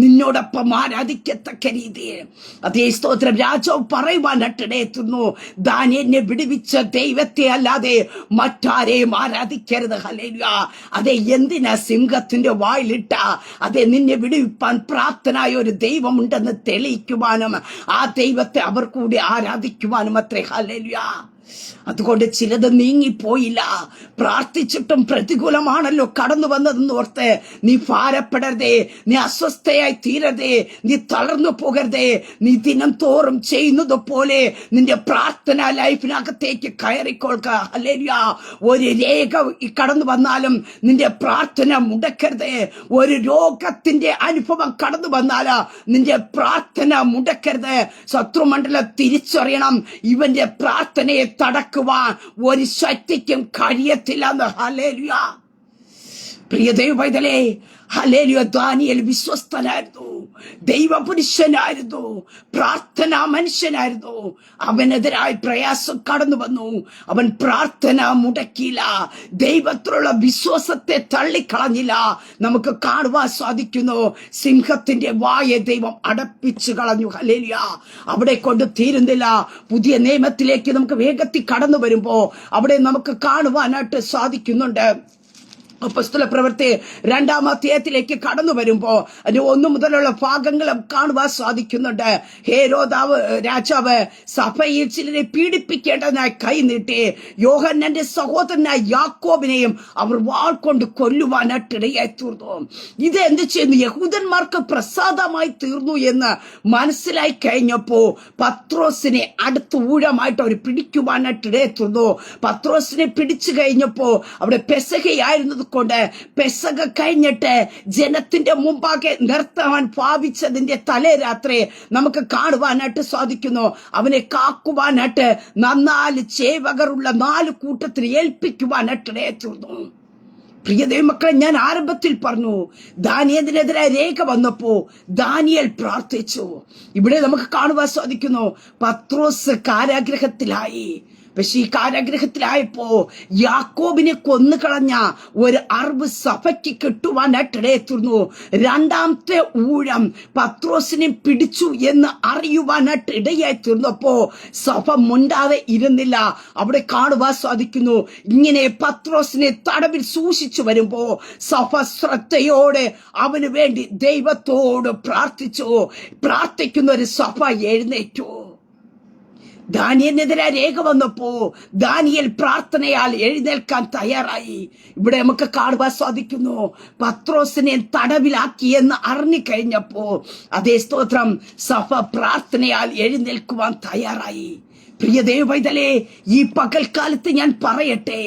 നിന്നോടൊപ്പം ആരാധിക്കത്തക്ക രീതിയിൽ അതേ സ്തോത്രം രാജാവ് പറയുവാനിടയെത്തുന്നു. ദാനിയേലിനെ വിടുവിച്ച ദൈവത്തെ അല്ലാതെ മറ്റാരെയും ആരാധിക്കരുത്. ഹല്ലേലൂയ. അതെ, എന്തിനാ സിംഹത്തിന്റെ വായിലിട്ട അതെ നിന്നെ വിടുവിപ്പാൻ പ്രാപ്തനായ ഒരു ദൈവമുണ്ടെന്ന് തെളിയിക്കുവാനും ആ ദൈവത്തെ അവർ കൂടി ആരാധിക്കുവാനും അത്രേ. ഹല്ലേലൂയ. അതുകൊണ്ട് ചിലത് നീങ്ങിപ്പോയില്ല. പ്രാർത്ഥിച്ചിട്ടും പ്രതികൂലമാണല്ലോ കടന്നു വന്നതെന്ന് ഓർത്ത് നീ ഭാരപ്പെടരുതേ, നീ അസ്വസ്ഥയായി തീരരുതേ, നീ തളർന്നു പോകരുതേ. നീ ദിനം തോറും ചെയ്യുന്നത് പോലെ നിന്റെ പ്രാർത്ഥന ലൈഫിനകത്തേക്ക് കയറിക്കൊള്ളുക. ഹല്ലേലൂയ. ഒരു രേഖ കടന്നു വന്നാലും നിന്റെ പ്രാർത്ഥന മുടക്കരുതേ. ഒരു രോഗത്തിന്റെ അനുഭവം കടന്നു വന്നാല് നിന്റെ പ്രാർത്ഥന മുടക്കരുത്. ശത്രുമണ്ഡലം തിരിച്ചറിയണം, ഇവന്റെ പ്രാർത്ഥനയെ തടക്കുവാൻ ഒരു ശക്തിക്കും കഴിയത്തില്ലെന്ന്. ഹല്ലേലൂയ. പ്രിയ ദൈവപൈതലേ, ഹല്ലേലൂയ. ദാനിയേൽ വിശ്വസ്തനായിരുന്നു, ദൈവപുരുഷനായിരുന്നു, പ്രാർത്ഥനാ മനുഷ്യനായിരുന്നു. അവനെതിരായി പ്രയാസം കടന്നു വന്നു, അവൻ പ്രാർത്ഥന മുടക്കിയില്ല, ദൈവത്തിലുള്ള വിശ്വാസത്തെ തള്ളിക്കളഞ്ഞില്ല. നമുക്ക് കാണുവാൻ സാധിക്കുന്നു, സിംഹത്തിന്റെ വായെ ദൈവം അടപ്പിച്ചു കളഞ്ഞു. ഹല്ലേലൂയ. അവിടെ കൊണ്ട് തീരുന്നില്ല. പുതിയ നിയമത്തിലേക്ക് നമുക്ക് വേഗത്തിൽ കടന്നു വരുമ്പോ അവിടെ നമുക്ക് കാണുവാനായിട്ട് സാധിക്കുന്നുണ്ട്. അപ്പോസ്തല പ്രവൃത്തി 2-ാം അധ്യായത്തിലേക്ക് കടന്നു വരുമ്പോ അതിന്റെ 1 മുതലുള്ള ഭാഗങ്ങളും കാണുവാൻ സാധിക്കുന്നുണ്ട്. ഹേരോദാവ് രാജാവ് സഭയിൽ ചിലരെ പീഡിപ്പിക്കേണ്ടതിനായി കൈനീട്ടി യോഹന്നാന്റെ സഹോദരനായ യാക്കോബിനെയും അവർ വാൾ കൊണ്ട് കൊല്ലുവാനായിട്ട് ഇടയായി തീർന്നു. ഇത് എന്ത് ചെയ്യുന്നു? യഹൂദന്മാർക്ക് പ്രസാദമായി തീർന്നു എന്ന് മനസ്സിലായി കഴിഞ്ഞപ്പോ പത്രോസിനെ അടുത്ത് ഊഴമായിട്ട് അവർ പിടിക്കുവാനായിട്ട് ഇടയായി തീർന്നു. പത്രോസിനെ പിടിച്ചു കഴിഞ്ഞപ്പോ അവിടെ പെസഹയായിരുന്നത് കൊണ്ട് പെസഹ കഴിഞ്ഞിട്ട് ജനത്തിന്റെ മുമ്പാകെ നിർത്താൻ ഭാവിച്ചതിന്റെ തലേ രാത്രി നമുക്ക് കാണുവാനായിട്ട് സാധിക്കുന്നു. അവനെ കാക്കുവാനായിട്ട് 4 ചേവകരുള്ള 4 കൂട്ടത്തിന് ഏൽപ്പിക്കുവാനായിട്ട് ഇടയായിരുന്നു. പ്രിയ ദൈവമക്കളെ, ഞാൻ ആരംഭത്തിൽ പറഞ്ഞു, ദാനിയേലിനെതിരെ രേഖ വന്നപ്പോ ദാനിയേൽ പ്രാർത്ഥിച്ചു. ഇവിടെ നമുക്ക് കാണുവാൻ സാധിക്കുന്നു, പത്രോസ് കാരാഗ്രഹത്തിലായി. പക്ഷെ ഈ കാരാഗ്രഹത്തിലായപ്പോ യാക്കോബിനെ കൊന്നുകളഞ്ഞ ഒരു അറിവ് സഭയ്ക്ക് കിട്ടുവാനായിട്ടിടയെത്തുന്നു. 2-ാമത്തെ ഊഴം പത്രോസിനെ പിടിച്ചു എന്ന് അറിയുവാനായിട്ട് ഇടയായി തീർന്നപ്പോ സഭ മുണ്ടാതെ ഇരുന്നില്ല. അവിടെ കാണുവാൻ സാധിക്കുന്നു, ഇങ്ങനെ പത്രോസിനെ തടവിൽ സൂക്ഷിച്ചു വരുമ്പോ സഭ ശ്രദ്ധയോടെ അവന് വേണ്ടി ദൈവത്തോട് പ്രാർത്ഥിച്ചു. പ്രാർത്ഥിക്കുന്ന ഒരു സഭ എഴുന്നേറ്റു. ദാനിയേലിനെതിരെ രേഖ വന്നപ്പോ ദാനിയേൽ പ്രാർത്ഥനയാൽ എഴുന്നേൽക്കാൻ തയ്യാറായി. ഇവിടെ നമുക്ക് കാണുവാൻ സാധിക്കുന്നു, പത്രോസിനെ തടവിലാക്കിയെന്ന് അറിഞ്ഞു കഴിഞ്ഞപ്പോ അതേ സ്തോത്രം സഭ പ്രാർത്ഥനയാൽ എഴുന്നേൽക്കുവാൻ തയ്യാറായി. പ്രിയ ദൈവപൈതലേ, ഈ പകൽക്കാലത്ത് ഞാൻ പറയട്ടെ,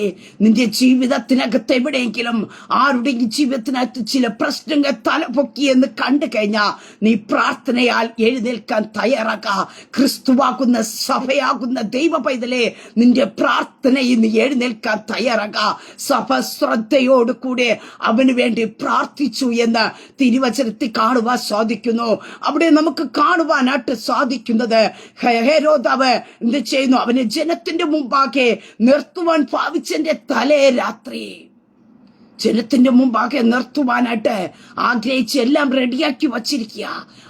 നിന്റെ ജീവിതത്തിനകത്ത് എവിടെയെങ്കിലും ആരുടെയും ജീവിതത്തിനകത്ത് ചില പ്രശ്നങ്ങൾ തലപൊക്കി എന്ന് കണ്ടു കഴിഞ്ഞാൽ നീ പ്രാർത്ഥനയാൽ എഴുന്നേൽക്കാൻ തയ്യാറാക്കുക. ക്രിസ്തുവാകുന്ന സഭയാകുന്ന ദൈവപൈതലേ, നിന്റെ പ്രാർത്ഥനയിൽ നീ എഴുന്നേൽക്കാൻ തയ്യാറാക്കുക. സഭ ശ്രദ്ധയോട് കൂടെ അവന് വേണ്ടി പ്രാർത്ഥിച്ചു എന്ന് തിരുവചനത്തിൽ കാണുവാൻ സാധിക്കുന്നു. അവിടെ നമുക്ക് കാണുവാനായിട്ട് സാധിക്കുന്നത്, ഹേരോദാവ് എന്ത് ചെയ്യുന്നു? അവനെ ജനത്തിന്റെ മുമ്പാകെ നിർത്തുവാൻ ഭാവിച്ചതിന്റെ തലേ രാത്രി ജനത്തിന്റെ മുമ്പാകെ നിർത്തുവാനായിട്ട് ആഗ്രഹിച്ച് എല്ലാം റെഡിയാക്കി വച്ചിരിക്കുക.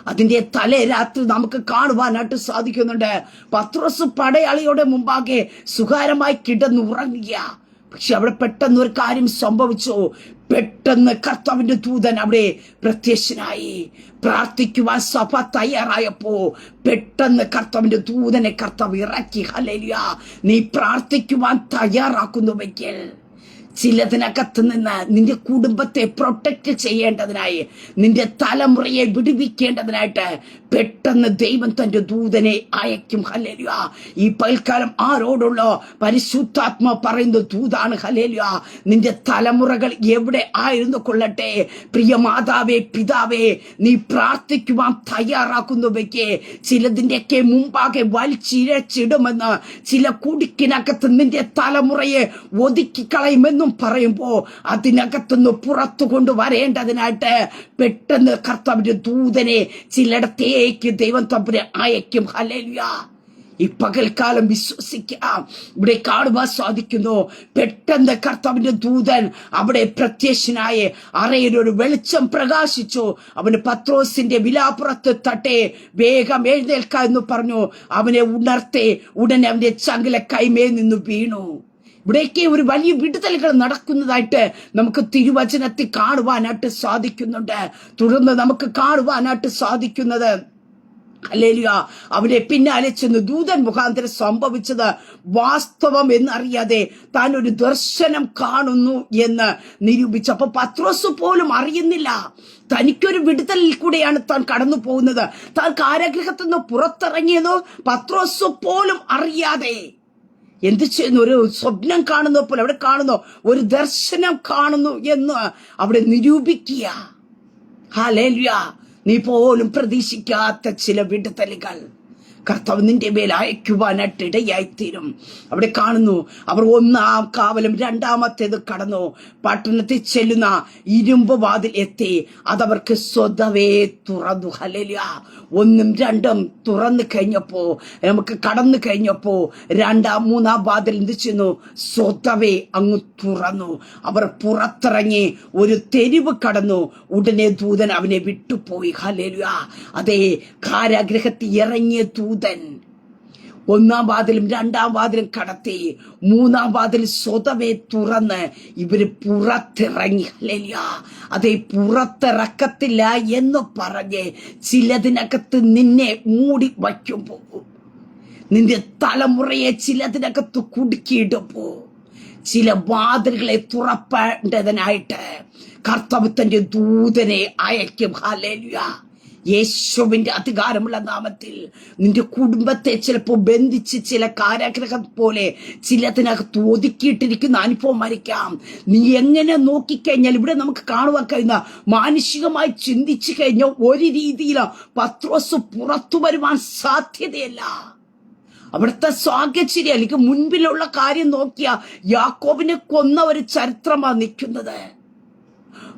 അതിന്റെ തലേ രാത്രി നമുക്ക് കാണുവാനായിട്ട് സാധിക്കുന്നുണ്ട്. പത്രോസ് പടയാളിയുടെ മുമ്പാകെ സുഖകരമായി കിടന്നുറങ്ങുക. പക്ഷെ അവിടെ പെട്ടെന്ന് ഒരു കാര്യം സംഭവിച്ചു. പെട്ടെന്ന് കർത്താവിന്റെ ദൂതൻ അവിടെ പ്രത്യക്ഷനായി. പ്രാർത്ഥിക്കുവാൻ സഭ തയ്യാറായപ്പോ പെട്ടെന്ന് കർത്താവിന്റെ ദൂതനെ കർത്താവ് ഇറക്കി. ഹല്ലേലൂയ. നീ പ്രാർത്ഥിക്കുവാൻ തയ്യാറാക്കുന്നുവെങ്കിൽ ചിലതിനകത്ത് നിന്ന് നിന്റെ കുടുംബത്തെ പ്രൊട്ടക്ട് ചെയ്യേണ്ടതിനായി, നിന്റെ തലമുറയെ വിടുവിക്കേണ്ടതിനായിട്ട് പെട്ടെന്ന് ദൈവം തന്റെ ദൂതനെ അയക്കും. ഹല്ലേലൂയ. ഈ പൽക്കാലം ആരോടുള്ള പരിശുദ്ധാത്മ പറയുന്ന ദൂതാണ്. ഹല്ലേലൂയ. നിന്റെ തലമുറകൾ എവിടെ ആയിരുന്നു കൊള്ളട്ടെ, പ്രിയ മാതാവേ പിതാവേ, നീ പ്രാർത്ഥിക്കുവാൻ തയ്യാറാക്കുന്നുവെക്ക് ചിലതിൻ്റെയൊക്കെ മുമ്പാകെ വലിച്ചിഴച്ചിടുമെന്ന്, ചില കുടുക്കിനകത്ത് നിന്റെ തലമുറയെ ഒതുക്കിക്കളയുമെന്നും പറയുമ്പോ അതിനകത്തുനിന്ന് പുറത്തു കൊണ്ടുവരേണ്ടതിനായിട്ട് പെട്ടെന്ന് കർത്താവിന്റെ ദൂതനെ ചിലയിടത്തേക്ക് ദൈവം തമ്പുരാൻ അയക്കും. ഹല്ലേലൂയ. ഈ പകൽക്കാലം വിശ്വസിക്കാം. ഇവിടെ കാണുവാൻ സാധിക്കുന്നു, പെട്ടെന്ന് കർത്താവിന്റെ ദൂതൻ അവിടെ പ്രത്യക്ഷനായി. അറയിലൊരു വെളിച്ചം പ്രകാശിച്ചു. അവന് പത്രോസിന്റെ വിലാപ്പുറത്ത് തട്ടെ, വേഗം എഴുന്നേൽക്ക എന്ന് പറഞ്ഞു. അവനെ ഉണർത്തി. ഉടനെ അവന്റെ ചങ്കില കൈമേൽ നിന്ന് വീണു. ഇവിടേക്ക് ഒരു വലിയ വിടുതലുകൾ നടക്കുന്നതായിട്ട് നമുക്ക് തിരുവചനത്തിൽ കാണുവാനായിട്ട് സാധിക്കുന്നുണ്ട്. തുടർന്ന് നമുക്ക് കാണുവാനായിട്ട് സാധിക്കുന്നത്, ഹല്ലേലൂയ, അവനെ പിന്നാലെ ചെന്ന് ദൂതൻ മുഖാന്തരം സംഭവിച്ചത് വാസ്തവം എന്നറിയാതെ താൻ ഒരു ദർശനം കാണുന്നു എന്ന് നിരൂപിച്ചു. അപ്പൊ പത്രോസ് പോലും അറിയുന്നില്ല തനിക്കൊരു വിടുതലിൽ കൂടെയാണ് താൻ കടന്നു പോകുന്നത്. താൻ കാരാഗൃഹത്തിൽ നിന്ന് പുറത്തിറങ്ങിയെന്നോ പത്രോസ് പോലും അറിയാതെ എന്ത് ചെയ്യുന്നു? ഒരു സ്വപ്നം കാണുന്ന പോലെ അവിടെ കാണുന്നു, ഒരു ദർശനം കാണുന്നു എന്ന് അവിടെ നിരൂപിക്കുക. ഹല്ലേലൂയ. നീ പോലും പ്രതീക്ഷിക്കാത്ത ചില വിടുതലുകൾ കർത്താവ് നിന്റെ മേൽ അയക്കുവാനായിട്ട് ഇടയായിത്തീരും. അവിടെ കാണുന്നു, അവർ ഒന്നാം കാവലും രണ്ടാമത്തേത് കടന്നു. പട്ടണത്തിൽ ചെല്ലുന്ന ഇരുമ്പ് വാതിൽ എത്തി. അതവർക്ക് സ്വതവേ തുറന്നു. ഹല്ലേലൂയ. ഒന്നും രണ്ടും തുറന്നു കഴിഞ്ഞപ്പോ, നമുക്ക് കടന്നു കഴിഞ്ഞപ്പോ മൂന്നാം വാതിൽ എന്ത് ചെയ്യുന്നു? സ്വതവേ അങ്ങ് തുറന്നു. അവർ പുറത്തിറങ്ങി ഒരു തെരുവ് കടന്നു. ഉടനെ ദൂതൻ അവനെ വിട്ടുപോയി. ഹല്ലേലൂയ. അതേ, കാരാഗൃഹത്തിൽ ഇറങ്ങിയ ദൂതൻ ഒന്നാം വാതിലും രണ്ടാം വാതിലും കടത്തി. മൂന്നാം വാതിൽ സ്വതവേ തുറന്ന് ഇവര് പുറത്തിറങ്ങി. ഹല്ലേലൂയ. അതേ, പുറത്തിറക്കത്തില്ല എന്ന് പറഞ്ഞ് ചിലതിനകത്ത് നിന്നെ മൂടി വയ്ക്കുമ്പോ, നിന്റെ തലമുറയെ ചിലതിനകത്ത് കുടുക്കിയിടുമ്പോ, ചില വാതിലുകളെ തുറപ്പേണ്ടതിനായിട്ട് കർത്താവ് തന്റെ ദൂതനെ അയക്കും. ഹല്ലേലൂയ. യേശുവിന്റെ അധികാരമുള്ള നാമത്തിൽ നിന്റെ കുടുംബത്തെ ചിലപ്പോൾ ബന്ധിച്ച് ചില കാരാഗ്രഹം പോലെ ചിലതിനകത്ത് ഒതുക്കിയിട്ടിരിക്കുന്ന അനുഭവമായിരിക്കാം. നീ എങ്ങനെ നോക്കിക്കഴിഞ്ഞാൽ ഇവിടെ നമുക്ക് കാണുവാൻ കഴിയുന്ന, മാനുഷികമായി ചിന്തിച്ചു കഴിഞ്ഞാൽ ഒരു രീതിയിലും പത്രോസ് പുറത്തു വരുവാൻ സാധ്യതയല്ല. അവിടുത്തെ സാഹചര്യം അല്ലെങ്കിൽ മുൻപിലുള്ള കാര്യം നോക്കിയ യാക്കോബിനെ കൊന്ന ഒരു ചരിത്രമാണ് നിൽക്കുന്നത്.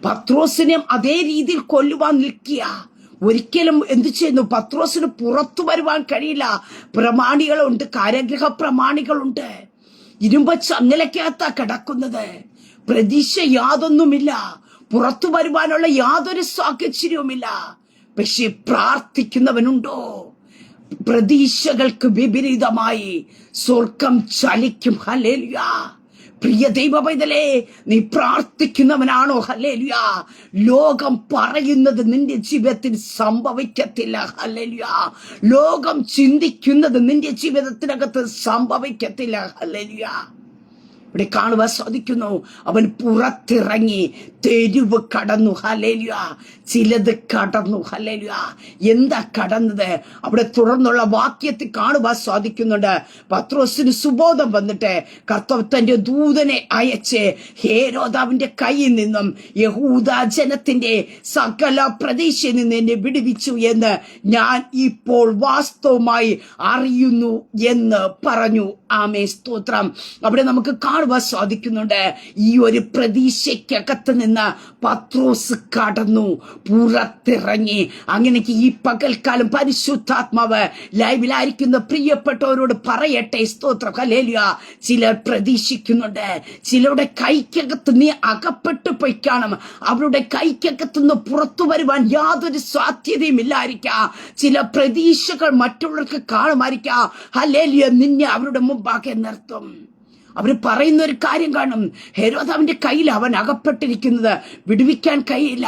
പത്രോസിനെ അതേ രീതിയിൽ കൊല്ലുവാൻ നിൽക്കുക. ഒരിക്കലും എന്തു ചെയ്യുന്നു? പത്രോസിന് പുറത്തു വരുവാൻ കഴിയില്ല. പ്രമാണികളുണ്ട്, കാരാഗൃഹ പ്രമാണികളുണ്ട്. ഇരുമ്പ ചങ്ങലക്കകത്താ കിടക്കുന്നത്. പ്രതീക്ഷ യാതൊന്നുമില്ല. പുറത്തു വരുവാനുള്ള യാതൊരു സാഹചര്യവുമില്ല. പക്ഷെ പ്രാർത്ഥിക്കുന്നവനുണ്ടോ? പ്രതീക്ഷകൾക്ക് വിപരീതമായി സ്വർഗം ചലിക്കും. ഹല്ലേലൂയ. പ്രിയ ദൈവ പൈതലേ, നീ പ്രാർത്ഥിക്കുന്നവനാണോ? ഹല്ലേലൂയ. ലോകം പറയുന്നത് നിന്റെ ജീവിതത്തിൽ സംഭവിക്കത്തില്ല. ഹല്ലേലൂയ. ലോകം ചിന്തിക്കുന്നത് നിന്റെ ജീവിതത്തിനകത്ത് സംഭവിക്കത്തില്ല. ഹല്ലേലൂയ. ഇവിടെ കാണുവാൻ സാധിക്കുന്നു, അവൻ പുറത്തിറങ്ങി തെരുവ് കടന്നു. ഹല്ലേലൂയ. ചിലത് കടന്നു. ഹല്ലേലൂയ. എന്താ കടന്നത്? അവിടെ തുടർന്നുള്ള വാക്യത്തിൽ കാണുവാൻ സാധിക്കുന്നുണ്ട്. പത്രോസിന് സുബോധം വന്നിട്ട് കർത്താവ് തന്റെ ദൂതനെ അയച്ച് ഹേരോദാവിന്റെ കയ്യിൽ നിന്നും യഹൂദ ജനത്തിന്റെ സകല പ്രദേശയിൽ നിന്ന് എന്നെ വിടുവിച്ചു എന്ന് ഞാൻ ഇപ്പോൾ വാസ്തവമായി അറിയുന്നു എന്ന് പറഞ്ഞു. ആമേൻ, സ്തോത്രം. അവിടെ നമുക്ക് കാണുവാൻ സാധിക്കുന്നുണ്ട്, ഈ ഒരു പ്രതീക്ഷയ്ക്കകത്ത് നിന്ന് പത്രോസ് കടന്നു, പുറത്തിറങ്ങി. അങ്ങനെ ഈ പകൽക്കാലം പരിശുദ്ധാത്മാവ് ലൈവിലായിരിക്കുന്ന പ്രിയപ്പെട്ടവരോട് പറയട്ടെ, സ്തോത്രം. ഹല്ലേലൂയ. ചിലർ പ്രതീക്ഷിക്കുന്നുണ്ട്, ചിലരുടെ കൈക്കകത്ത് നീ അകപ്പെട്ടു പോയി കാണും. അവരുടെ കൈക്കകത്ത് നിന്ന് പുറത്തു വരുവാൻ യാതൊരു സാധ്യതയും ഇല്ലായിരിക്കാം. ചില പ്രതീക്ഷകൾ മറ്റുള്ളവർക്ക് കാണുമായിരിക്കാം. ഹല്ലേലൂയ. നിന്നെ അവരുടെ മുമ്പാകെ നിർത്തും. അവര് പറയുന്ന ഒരു കാര്യം കാണും, ഹെരോദാവിന്റെ കയ്യിൽ അവൻ അകപ്പെട്ടിരിക്കുന്നത്, വിടുവിക്കാൻ കഴിയില്ല.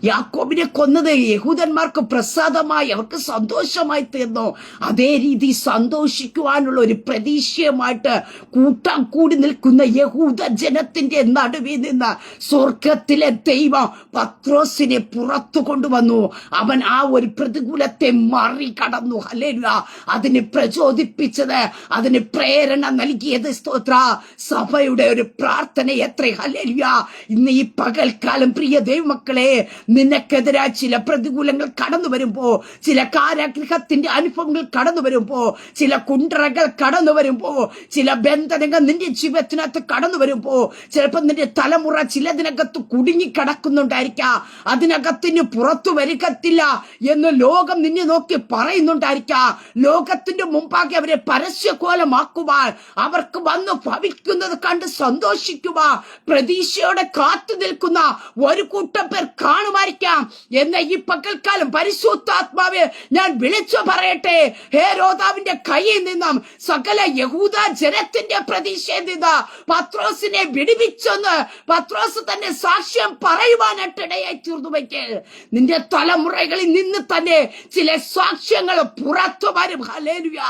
യാക്കോബിനെ കൊന്നത് യഹൂദന്മാർക്ക് പ്രസാദമായി, അവർക്ക് സന്തോഷമായി തീർന്നു. അതേ രീതി സന്തോഷിക്കുവാനുള്ള ഒരു പ്രതീക്ഷയുമായിട്ട് കൂട്ടാൻ കൂടി നിൽക്കുന്ന യഹൂദ ജനത്തിന്റെ നടുവിൽ നിന്ന് സ്വർഗത്തിലെ ദൈവം പത്രോസിനെ പുറത്തു കൊണ്ടുവന്നു. അവൻ ആ ഒരു പ്രതികൂലത്തെ മറികടന്നു. ഹല്ലേലൂയ. അതിന് പ്രചോദിപ്പിച്ചത്, അതിന് പ്രേരണ നൽകിയത് സ്തോത്ര സഭയുടെ ഒരു പ്രാർത്ഥന എത്ര. ഹല്ലേലൂയ. ഇന്ന് ഈ പകൽക്കാലം പ്രിയ ദൈവമക്കളെ, നിനക്കെതിരായ ചില പ്രതികൂലങ്ങൾ കടന്നു വരുമ്പോ, ചില കാരാഗൃഹത്തിന്റെ അനുഭവങ്ങൾ കടന്നു വരുമ്പോ, ചില കുണ്ടറകൾ കടന്നു വരുമ്പോ, ചില ബന്ധനങ്ങൾ നിന്റെ ജീവിതത്തിനകത്ത് കടന്നു വരുമ്പോ, ചിലപ്പോൾ നിന്റെ തലമുറ ചിലതിനകത്ത് കുടുങ്ങിക്കിടക്കുന്നുണ്ടായിരിക്കാം. അതിനകത്തിന് പുറത്തു വരികത്തില്ല എന്ന് ലോകം നിന്നെ നോക്കി പറയുന്നുണ്ടായിരിക്കാം. ലോകത്തിന്റെ മുമ്പാകെ അവരെ പരസ്യകോലമാക്കുവാൻ, അവർക്ക് വന്ന് ഭവിക്കുന്നത് കണ്ട് സന്തോഷിക്കുവാൻ പ്രതീക്ഷയോടെ കാത്തു നിൽക്കുന്ന ഒരു കൂട്ടം പേർ കാണുമായിരിക്കാം. എന്ന ഈ പകൽക്കാലം പരിശുദ്ധാത്മാവെ ഞാൻ വിളിച്ചു പറയട്ടെ, ഹെരോദാവിന്റെ കയ്യിൽ നിന്നും സകല യഹൂദ ജനത്തിന്റെ പ്രതീക്ഷയിൽ നിന്ന് പത്രോസിനെ വിടുവിച്ചെന്ന് പത്രോസ് തന്നെ സാക്ഷ്യം പറയുവാനായിട്ടിടയായി തീർന്നുവെങ്കിൽ നിന്റെ തലമുറകളിൽ നിന്ന് തന്നെ ചില സാക്ഷ്യങ്ങൾ പുറത്തു വരും. ഹല്ലേലൂയ.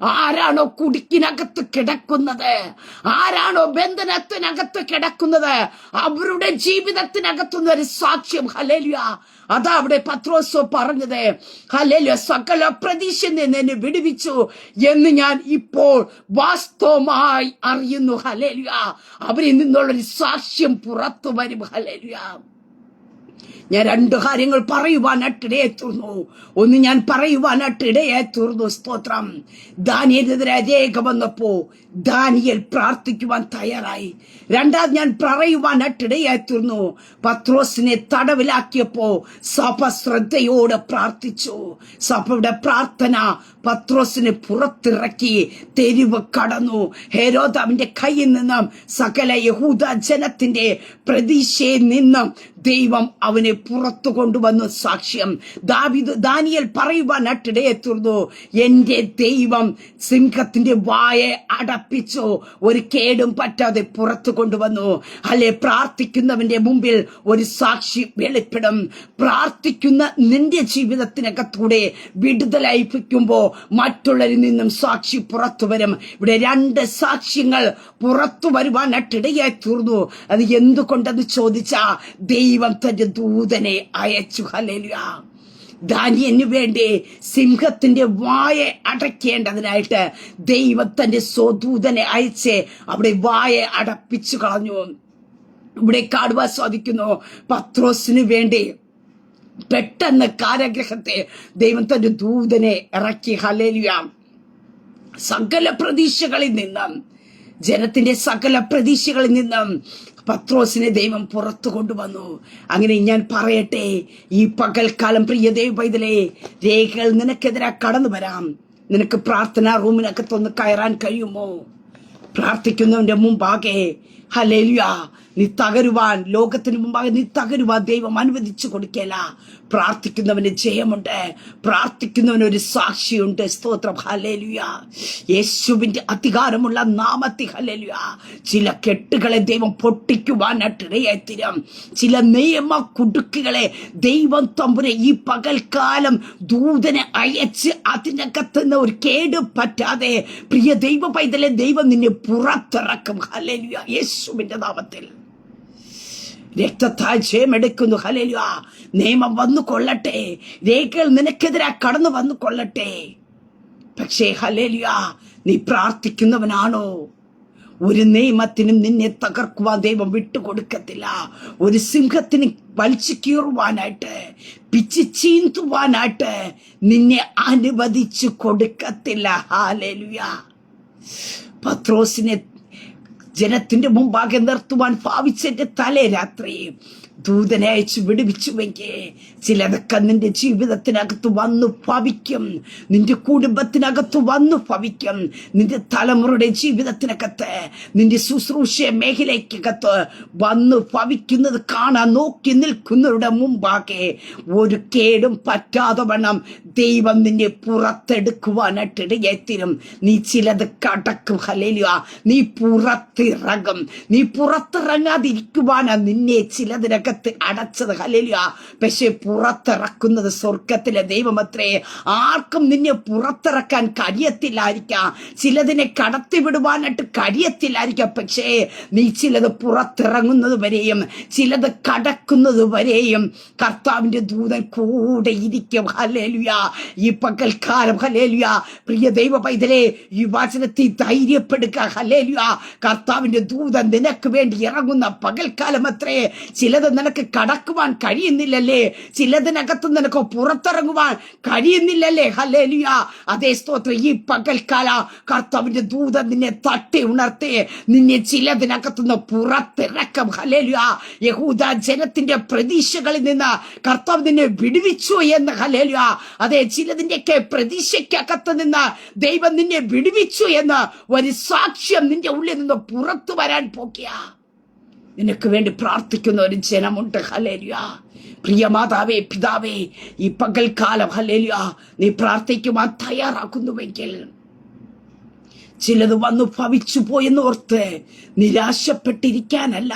ആരാണോ കുടുക്കിനകത്ത് കിടക്കുന്നത്, ആരാണോ ബന്ധനത്തിനകത്ത് കിടക്കുന്നത്, അവരുടെ ജീവിതത്തിനകത്തുനിന്ന് ഒരു സാക്ഷ്യം. ഹല്ലേലൂയ. അതാ അവിടെ പത്രോസ് പറഞ്ഞത്. ഹല്ലേലൂയ. സകല പ്രതീക്ഷയിൽ നിന്ന് എന്നെ വിടുവിച്ചു എന്ന് ഞാൻ ഇപ്പോൾ വാസ്തവമായി അറിയുന്നു. ഹല്ലേലൂയ. അവരിൽ നിന്നുള്ളൊരു സാക്ഷ്യം പുറത്തു വരും. ഹല്ലേലൂയ. ഞാൻ രണ്ടു കാര്യങ്ങൾ പറയുവാനായിട്ടിടയെ തീർന്നു. ഒന്ന് ഞാൻ പറയുവാനായിട്ടിടയെ തീർന്നു. സ്തോത്രം. ദാനിയേലിനെതിരെ രേഖ വന്നപ്പോ ദാനിയേൽ പ്രാർത്ഥിക്കുവാൻ തയ്യാറായി. രണ്ടാമത് ഞാൻ പറയുവാനായിട്ടിടയായി തീർന്നു, പത്രോസിനെ തടവിലാക്കിയപ്പോ സഭ ശ്രദ്ധയോടെ പ്രാർത്ഥിച്ചു. സഭയുടെ പ്രാർത്ഥന പത്രോസിനെ പുറത്തിറക്കി തെരുവ് കടന്നു. ഹെരോദാവിന്റെ കയ്യിൽ നിന്നും സകല യഹൂദ ജനത്തിന്റെ പ്രതീക്ഷയിൽ നിന്നും ദൈവം അവനെ പുറത്തു കൊണ്ടുവന്നു. സാക്ഷ്യം ദാനിയേൽ പറയുവാനായിട്ടിടയെ തീർന്നു, എന്റെ ദൈവം സിംഹത്തിന്റെ വായെ അടപ്പിച്ചു, ഒരു കേടും പറ്റാതെ പുറത്തു കൊണ്ടുവന്നു. അല്ലെ, പ്രാർത്ഥിക്കുന്നവന്റെ മുമ്പിൽ ഒരു സാക്ഷി വെളിപ്പെടും. പ്രാർത്ഥിക്കുന്ന നിന്റെ ജീവിതത്തിനകത്തൂടെ വിടുതൽ ലഭിക്കുമ്പോ മറ്റുള്ളവരിൽ നിന്നും സാക്ഷി പുറത്തു വരും. ഇവിടെ രണ്ട് സാക്ഷ്യങ്ങൾ പുറത്തു വരുവാനായിട്ടിടയായി തീർന്നു. അത് എന്തുകൊണ്ടെന്ന് ചോദിച്ചാ, ദൈവം തന്റെ ദൂതനെ അയച്ചു. ഹല്ലേലൂയ. ദാനിയേലിന് വേണ്ടി സിംഹത്തിന്റെ വായ അടയ്ക്കേണ്ടതിനായിട്ട് ദൈവം തന്റെ സ്വദൂതനെ അയച്ച് അവിടെ വായ അടപ്പിച്ചു കളഞ്ഞു. ഇവിടെ കാണുവാൻ സാധിക്കുന്നു, പത്രോസിന് വേണ്ടി പെട്ടെന്ന് കാരാഗൃഹത്തെ ദൈവം തന്റെ ദൂതനെ ഇറക്കി. ഹല്ലേലൂയ. സകല പ്രതീക്ഷകളിൽ നിന്നും, ജനത്തിന്റെ സകല പ്രതീക്ഷകളിൽ നിന്നും പത്രോസിനെ ദൈവം പുറത്തു കൊണ്ടുവന്നു. അങ്ങനെ ഞാൻ പറയട്ടെ, ഈ പകൽക്കാലം പ്രിയ ദൈവ പൈതലേ, രേഖകൾ നിനക്കെതിരെ കടന്നു വരാം. നിനക്ക് പ്രാർത്ഥനാ റൂമിനകത്തൊന്ന് കയറാൻ കഴിയുമോ? പ്രാർത്ഥിക്കുന്നവന്റെ മുമ്പാകെ ഹല്ലേലൂയ നീ തകരുവാൻ, ലോകത്തിന് മുമ്പാകെ നീ തകരുവാൻ ദൈവം അനുവദിച്ചു കൊടുക്കല. പ്രാർത്ഥിക്കുന്നവന് ജയമുണ്ട്, പ്രാർത്ഥിക്കുന്നവന് ഒരു സാക്ഷിയുണ്ട്. സ്തോത്രം. ഹല്ലേലൂയ. യേശുവിന്റെ അധികാരമുള്ള നാമത്തിൽ ഹല്ലേലൂയ. ചില കെട്ടുകളെ ദൈവം പൊട്ടിക്കുവാനായിട്ടിടയായി തീരും. ചില നിയമ കുടുക്കുകളെ ദൈവം തമ്പുരെ ഈ പകൽക്കാലം ദൂതനെ അയച്ച് അതിനകത്തുനിന്ന് ഒരു കേട് പറ്റാതെ പ്രിയ ദൈവ പൈതലെ ദൈവം നിന്നെ പുറത്തിറക്കും. ഹല്ലേലൂയ. യേശുവിന്റെ നാമത്തിൽ രക്തത്താൽ ജയമെടുക്കുന്നു. ഹല്ലേലൂയ. നിയമം വന്നു കൊള്ളട്ടെ, രേഖകൾ നിനക്കെതിരെ കടന്നു വന്നു കൊള്ളട്ടെ. പക്ഷേ ഹല്ലേലൂയ, നീ പ്രാർത്ഥിക്കുന്നവനാണോ? ഒരു നിയമത്തിനും നിന്നെ തകർക്കുവാൻ ദൈവം വിട്ടുകൊടുക്കത്തില്ല. ഒരു സിംഹത്തിന് വലിച്ചു കീറുവാനായിട്ട്, പിച്ച് ചീന്തുവാനായിട്ട് നിന്നെ അനുവദിച്ചു കൊടുക്കത്തില്ല. ഹല്ലേലൂയ. പത്രോസിനെ ജനത്തിന്റെ മുമ്പാകെ നിർത്തുവാൻ ഭാവിച്ചെന്റെ തലേ രാത്രി ദൂതനെ അയച്ചു വിടുവിച്ചുവെങ്കിൽ ചിലതൊക്കെ നിന്റെ ജീവിതത്തിനകത്ത് വന്നു ഭവിക്കും, നിന്റെ കുടുംബത്തിനകത്ത് വന്നു ഭവിക്കും, നിന്റെ തലമുറയുടെ ജീവിതത്തിനകത്ത്, നിന്റെ ശുശ്രൂഷ മേഖലയ്ക്കകത്ത് വന്നു ഭവിക്കുന്നത് കാണാൻ നോക്കി നിൽക്കുന്നവരുടെ മുമ്പാകെ ഒരു കേടും പറ്റാതെ വണ്ണം ദൈവം നിന്നെ പുറത്തെടുക്കുവാനായിട്ട് ഇടയായിത്തീരും. നീ ചിലത് കടക്കും. ഹല്ലേലൂയ. നീ പുറത്തിറങ്ങും. നീ പുറത്തിറങ്ങാതിരിക്കുവാനാ നിന്നെ ചിലതിനകത്ത് അടച്ചത്. ഹല്ലേലൂയ. പക്ഷെ പുറത്തിറക്കുന്നത് സ്വർഗത്തിലെ ദൈവമത്രേ. ആർക്കും നിന്നെ പുറത്തിറക്കാൻ കഴിയത്തില്ലായിരിക്കാം, ചിലതിനെ കടത്തിവിടുവാനായിട്ട് കഴിയത്തില്ലായിരിക്കാം. പക്ഷേ നീ ചിലത് പുറത്തിറങ്ങുന്നത് വരെയും ചിലത് കടക്കുന്നത് വരെയും കർത്താവിന്റെ ദൂതൻ കൂടെ ഇരിക്കും. ഹല്ലേലൂയ. ഈ പകൽക്കാലം ഹല്ലേലൂയ പ്രിയ ദൈവ പൈതലേ, ഈ വചനത്തിൽ ധൈര്യപ്പെടുക. ഹല്ലേലൂയ. കർത്താവിന്റെ ദൂതൻ നിനക്ക് വേണ്ടി ഇറങ്ങുന്ന പകൽക്കാലം അത്രേ. ചിലത് നിനക്ക് കടക്കുവാൻ കഴിയുന്നില്ലല്ലേ, ചിലതിനകത്ത് നിനക്ക് പുറത്തിറങ്ങുവാൻ കഴിയുന്നില്ലല്ലേ. ഹല്ലേലൂയ. അതേ സ്തോത്രം. ഈ പകൽക്കാല കർത്താവിന്റെ ദൂതൻ നിന്നെ തട്ടി ഉണർത്തി നിന്നെ ചിലതിനകത്തുനിന്ന് പുറത്തിറക്കും. ഹല്ലേലൂയ. യഹൂദ ജനത്തിന്റെ പ്രതീക്ഷകളിൽ നിന്ന് കർത്താവ് നിന്നെ വിടുവിച്ചു എന്ന്. ഹല്ലേലൂയ. അതേ ചിലതിന്റെയൊക്കെ പ്രതീക്ഷയ്ക്കകത്ത് നിന്ന് ദൈവം നിന്നെ വിടുവിച്ചു എന്ന് ഒരു സാക്ഷ്യം നിന്റെ ഉള്ളിൽ നിന്ന് പുറത്തു വരാൻ പോക്കിയ നിനക്ക് വേണ്ടി പ്രാർത്ഥിക്കുന്ന ഒരു ജനമുണ്ട്. ഹല്ലേലൂയ. പ്രിയ മാതാവേ, പിതാവേ, ഈ പകൽക്കാലം ഹല്ലേലൂയ നീ പ്രാർത്ഥിക്കുവാൻ തയ്യാറാക്കുന്നുവെങ്കിൽ ചിലത് വന്നു ഭവിച്ചു പോയെന്ന് ഓർത്ത് നിരാശപ്പെട്ടിരിക്കാനല്ല,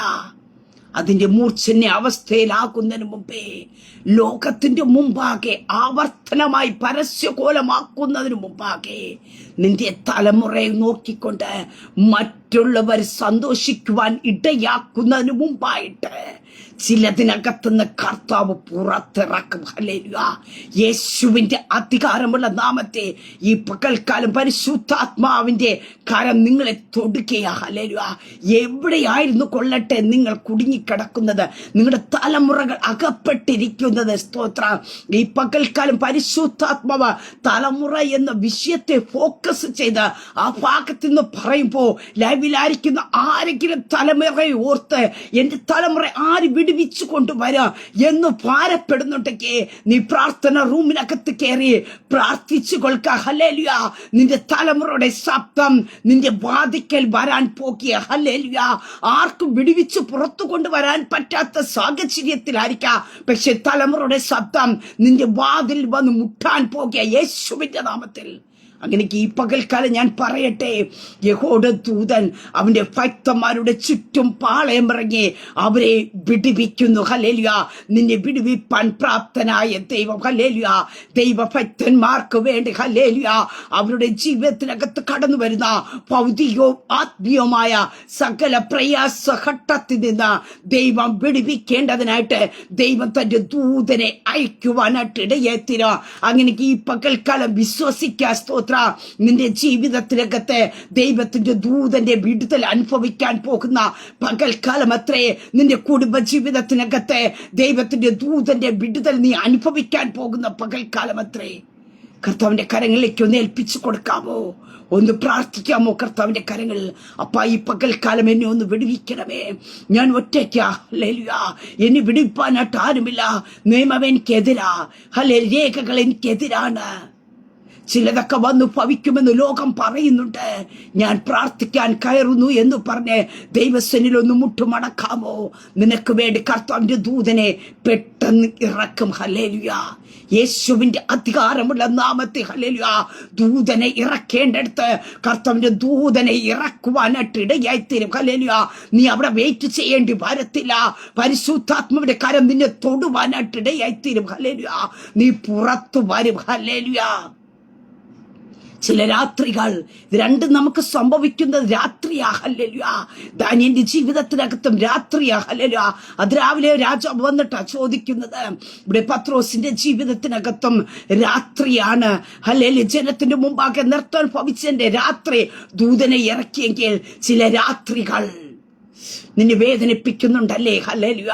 അതിന്റെ മൂർച്ഛന്യ അവസ്ഥയിലാകുന്നതിന് മുമ്പേ ലോകത്തിന്റെ മുമ്പാകെ ആവർത്തനമായി പരസ്യകോലമാക്കുന്നതിന് മുമ്പാകെ നിന്റെ തലമുറയെ നോക്കിക്കൊണ്ട് മറ്റുള്ളവർ സന്തോഷിക്കുവാൻ ഇടയാക്കുന്നതിന് മുമ്പായിട്ട് ചിലതിനകത്തുനിന്ന് കർത്താവ് പുറത്തിറക്കും. ഹല്ലേലൂയ. യേശുവിന്റെ അധികാരമുള്ള നാമത്തെ ഈ പകൽക്കാലം പരിശുദ്ധാത്മാവിന്റെ കരം നിങ്ങളെ തൊടുകയാ. ഹല്ലേലൂയ. എവിടെയായിരുന്നു കൊള്ളട്ടെ നിങ്ങൾ കുടുങ്ങിക്കിടക്കുന്നത്, നിങ്ങളുടെ തലമുറകൾ അകപ്പെട്ടിരിക്കുന്നത്. സ്തോത്രം. ഈ പകൽക്കാലം പരിശുദ്ധാത്മാവ് തലമുറ എന്ന വിഷയത്തെ ഫോക്കസ് ചെയ്ത് ആ ഭാഗത്ത് നിന്ന് പറയുമ്പോ ലൈവിലായിരിക്കുന്ന ആരെങ്കിലും തലമുറയെ ഓർത്ത് എന്റെ തലമുറ ആര് വിടുവിച്ചു കൊണ്ടുവരാ എന്ന് ഭാരപ്പെടുന്നുണ്ടെങ്കിൽ നീ പ്രാർത്ഥന റൂമിനകത്ത് കയറി പ്രാർത്ഥിച്ചു കൊള്ളുക. ഹല്ലേലൂയ. നിന്റെ തലമുറയുടെ ശബ്ദം നിന്റെ വാതിക്കൽ വരാൻ പോകിയ. ഹല്ലേലൂയ. ആർക്കും വിടുവിച്ച് പുറത്തു കൊണ്ടുവരാൻ പറ്റാത്ത സാഹചര്യത്തിലായിരിക്കാം, പക്ഷെ തലമുറയുടെ ശബ്ദം നിന്റെ വാതിൽ വന്ന് മുട്ടാൻ പോകിയ യേശുവിന്റെ നാമത്തിൽ. അങ്ങനെ ഈ പകൽക്കാലം ഞാൻ പറയട്ടെ, യഹോവയുടെ ദൂതൻ അവന്റെ ഭക്തന്മാരുടെ ചുറ്റും പാളയമിറങ്ങി അവരെ വിടുവിക്കുന്നു. ഹല്ലേലൂയ. നിന്നെ വിടുവിപ്പാൻ പ്രാപ്തനായ ദൈവം. ഹല്ലേലൂയ. ദൈവഭക്തന്മാർക്ക് വേണ്ടി ഹല്ലേലൂയ അവരുടെ ജീവിതത്തിനകത്ത് കടന്നു വരുന്ന ഭൗതികവും ആത്മീയവുമായ സകല പ്രയാസഘട്ടത്തിൽ നിന്ന് ദൈവം വിടുവിക്കേണ്ടതിനായിട്ട് ദൈവം തന്റെ ദൂതനെ അയക്കുവാനായിട്ട് ഇടയെത്തിരോ. അങ്ങനെ ഈ പകൽക്കാലം വിശ്വസിക്കാൻ നിന്റെ ജീവിതത്തിനകത്ത് ദൈവത്തിന്റെ ദൂതന്റെ വിടുതൽ അനുഭവിക്കാൻ പോകുന്ന പകൽക്കാലം അത്രേ. നിന്റെ കുടുംബ ജീവിതത്തിനകത്ത് ദൈവത്തിന്റെ ദൂതന്റെ വിടുതൽ നീ അനുഭവിക്കാൻ പോകുന്ന പകൽക്കാലം അത്രേ. കർത്താവിന്റെ കരങ്ങളിലേക്ക് ഒന്ന് ഏൽപ്പിച്ചു കൊടുക്കാമോ? ഒന്ന് പ്രാർത്ഥിക്കാമോ? കർത്താവിന്റെ കരങ്ങളിൽ, അപ്പാ ഈ പകൽക്കാലം എന്നെ ഒന്ന് വിടുവിക്കണമേ, ഞാൻ ഒറ്റയ്ക്കാ. ഹല്ലേലൂയ. എന്നെ വിടുവിപ്പാനായിട്ട് ആരുമില്ല. നിയമം എനിക്കെതിരാ. ഹല്ലേലൂയ. രേഖകൾ എനിക്കെതിരാണ്. ചിലതൊക്കെ വന്നു ഭവിക്കുമെന്ന് ലോകം പറയുന്നുണ്ട്. ഞാൻ പ്രാർത്ഥിക്കാൻ കയറുന്നു എന്ന് പറഞ്ഞ് ദൈവസന്നിധിയിൽ മുട്ടുമടക്കാമോ? നിനക്ക് വേണ്ടി കർത്താവിന്റെ ദൂതനെ പെട്ടെന്ന് ഇറക്കും. ഹല്ലേലൂയ. യേശുവിന്റെ അധികാരമുള്ള നാമത്തെ ഹല്ലേലൂയ ദൂതനെ ഇറക്കേണ്ടടുത്ത് കർത്താവിന്റെ ദൂതനെ ഇറക്കുവാനായിട്ട് ഇടയായിത്തീരും. ഹല്ലേലൂയ. നീ അവിടെ വെയിറ്റ് ചെയ്യേണ്ടി വരത്തില്ല. പരിശുദ്ധാത്മാവിന്റെ കരം നിന്നെ തൊടുവാനായിട്ട് ഇടയായിത്തീരും. ഹല്ലേലൂയ. നീ പുറത്തു വരും. ഹല്ലേലൂയ. ചില രാത്രികൾ ഇത് രണ്ടും നമുക്ക് സംഭവിക്കുന്നത് രാത്രിയാ. ഹല്ലേലൂയ. ദാനിയേലിന്റെ ജീവിതത്തിനകത്തും രാത്രിയാ. ഹല്ലേലൂയ. അത് രാവിലെ രാജാവ് വന്നിട്ടാ ചോദിക്കുന്നത്. ഇവിടെ പത്രോസിന്റെ ജീവിതത്തിനകത്തും രാത്രിയാണ്. ഹല്ലേലൂയ. ജനത്തിന്റെ മുമ്പാകെ നിർത്താൻ ഭവിച്ചതിന്റെ രാത്രി ദൂതനെ ഇറക്കിയെങ്കിൽ ചില രാത്രികൾ നിന്നെ വേദനിപ്പിക്കുന്നുണ്ടല്ലേ? ഹല്ലേലൂയ.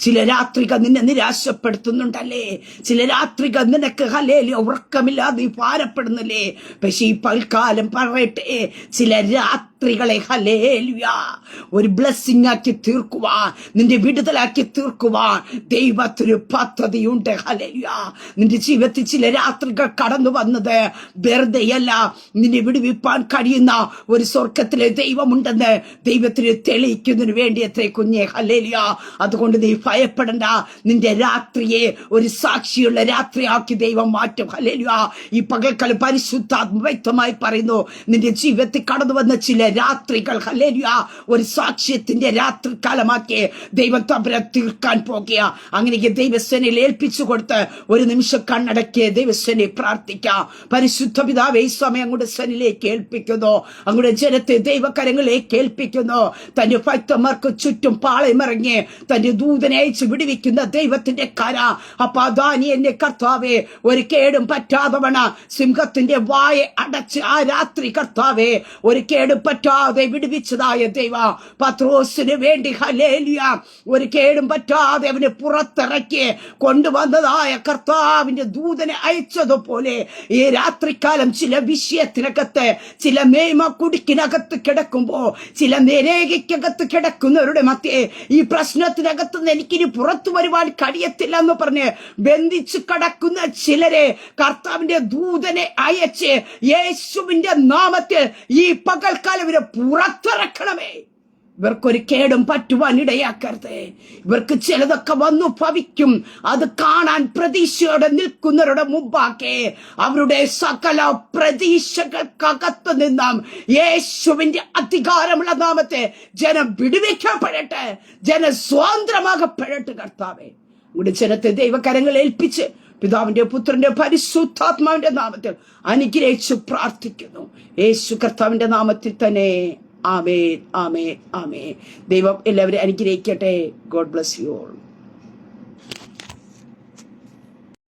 ചില രാത്രികൾ നിന്നെ നിരാശപ്പെടുത്തുന്നുണ്ടല്ലേ? ചില രാത്രികൾ നിനക്ക് ഹല്ലേലൂയ ഉറക്കമില്ലാതെ നീ ഭാരപ്പെടുന്നില്ലേ? പക്ഷെ ഈ പൽക്കാലം പറയട്ടെ, ചില രാത്രികളെ ഹല്ലേലൂയ ഒരു ബ്ലെസ്സിംഗ് ആക്കി തീർക്കുവാൻ, നിന്റെ വിടുതലാക്കി തീർക്കുവാൻ ദൈവത്തിന് പദ്ധതിയുണ്ട്. ഹല്ലേലൂയ. നിന്റെ ജീവിതത്തിൽ ചില രാത്രികൾ കടന്നു വന്നത് വെറുതെയല്ല. നിന്നെ വിടുവിപ്പാൻ കഴിയുന്ന ഒരു സ്വർഗത്തിലെ ദൈവമുണ്ടെന്ന് ദൈവത്തിന് തെളിയിക്കുന്നതിന് വേണ്ടി എത്ര കുഞ്ഞെ. ഹല്ലേലൂയ. അതുകൊണ്ട് നീ ഭയപ്പെടണ്ട. നിന്റെ രാത്രിയെ ഒരു സാക്ഷിയുള്ള രാത്രിയാക്കി ദൈവം മാറ്റും. ഹല്ലേലൂയ. ഈ പകൽക്കാലം പരിശുദ്ധാത്മ വ്യക്തമായി പറയുന്നു, നിന്റെ ജീവിതത്തിൽ കടന്നു വന്ന ചില രാത്രികൾ ഹല്ലേലൂയ ഒരു സാക്ഷ്യത്തിന്റെ രാത്രികാലമാക്കി ദൈവം തമ്പുരാൻ തീർക്കാൻ പോകുക. അങ്ങനെ ദൈവസേനയിൽ ഏൽപ്പിച്ചു കൊടുത്ത് ഒരു നിമിഷം കണ്ണടക്കി ദൈവസേനയെ പ്രാർത്ഥിക്കാം. പരിശുദ്ധ പിതാവേ, ഈ സമയം അങ്ങോട്ട് സേനയിലേക്ക് ഏൽപ്പിക്കുന്നു. അങ്ങോട്ട് ജനത്തെ ദൈവകരങ്ങളിലേക്ക് ഏൽപ്പിക്കുന്നു. തന്റെ ഭക്തന്മാർക്ക് ചുറ്റും പാളയമിറങ്ങി തന്റെ ദൂതനെ അയച്ച് വിടുവിക്കുന്ന ദൈവത്തിന്റെ കര. അപ്പൊ അതാനി എന്നെ കർത്താവേ ഒരു കേടും പറ്റാതവണ സിംഹത്തിന്റെ വായ അടച്ച് ആ രാത്രി കർത്താവേ ഒരു കേടും പറ്റാതെ വിടുവിച്ചതായ ദൈവ പത്രോസിന് വേണ്ടി ഹല്ലേലൂയ ഒരു കേടും പറ്റാതെ അവനെ പുറത്തിറക്കി കൊണ്ടുവന്നതായ കർത്താവിന്റെ ദൂതനെ അയച്ചതുപോലെ ഈ രാത്രികാലം ചില വിഷയത്തിനകത്ത്, ചില മേമ കുടുക്കിനകത്ത് കിടക്കുമ്പോ, ചില നിരേഖയ്ക്കകത്ത് കിടക്കുന്നവരുടെ മധ്യേ ഈ പ്രശ്നത്തിനകത്ത് നിന്ന് എനിക്കിനി പുറത്തു വരുവാൻ കഴിയത്തില്ല എന്ന് പറഞ്ഞ് ബന്ധിച്ചു കിടക്കുന്ന ചിലരെ കർത്താവിന്റെ ദൂതനെ അയച്ച് യേശുവിന്റെ നാമത്തിൽ ഈ പകൽക്കാലം ഇവരെ പുറത്തിറക്കണമേ. ഇവർക്കൊരു കേടും പറ്റുവാൻ ഇടയാക്കരുത്. ഇവർക്ക് ചിലതൊക്കെ വന്നു ഭവിക്കും. അത് കാണാൻ പ്രതീക്ഷയോടെ നിൽക്കുന്നവരുടെ മുമ്പാക്കെ അവരുടെ സകല പ്രതീക്ഷകൾക്കകത്ത് നിന്നും യേശുവിന്റെ അധികാരമുള്ള നാമത്തെ ജനം വിടുവിക്കപ്പെടട്ടെ, ജനം സ്വതന്ത്രമാകപ്പെടട്ടെ. കർത്താവേ, ഇവിടെ ജനത്തെ ദൈവകരങ്ങൾ ഏൽപ്പിച്ച് പിതാവിന്റെ പുത്രന്റെ പരിശുദ്ധാത്മാവിന്റെ നാമത്തിൽ അനുഗ്രഹിച്ചു പ്രാർത്ഥിക്കുന്നു. യേശു കർത്താവിന്റെ നാമത്തിൽ തന്നെ. ആമേൻ, ആമേൻ, ആമേൻ. ദൈവം എല്ലാവരെയും അനുഗ്രഹിക്കട്ടെ. God bless you all.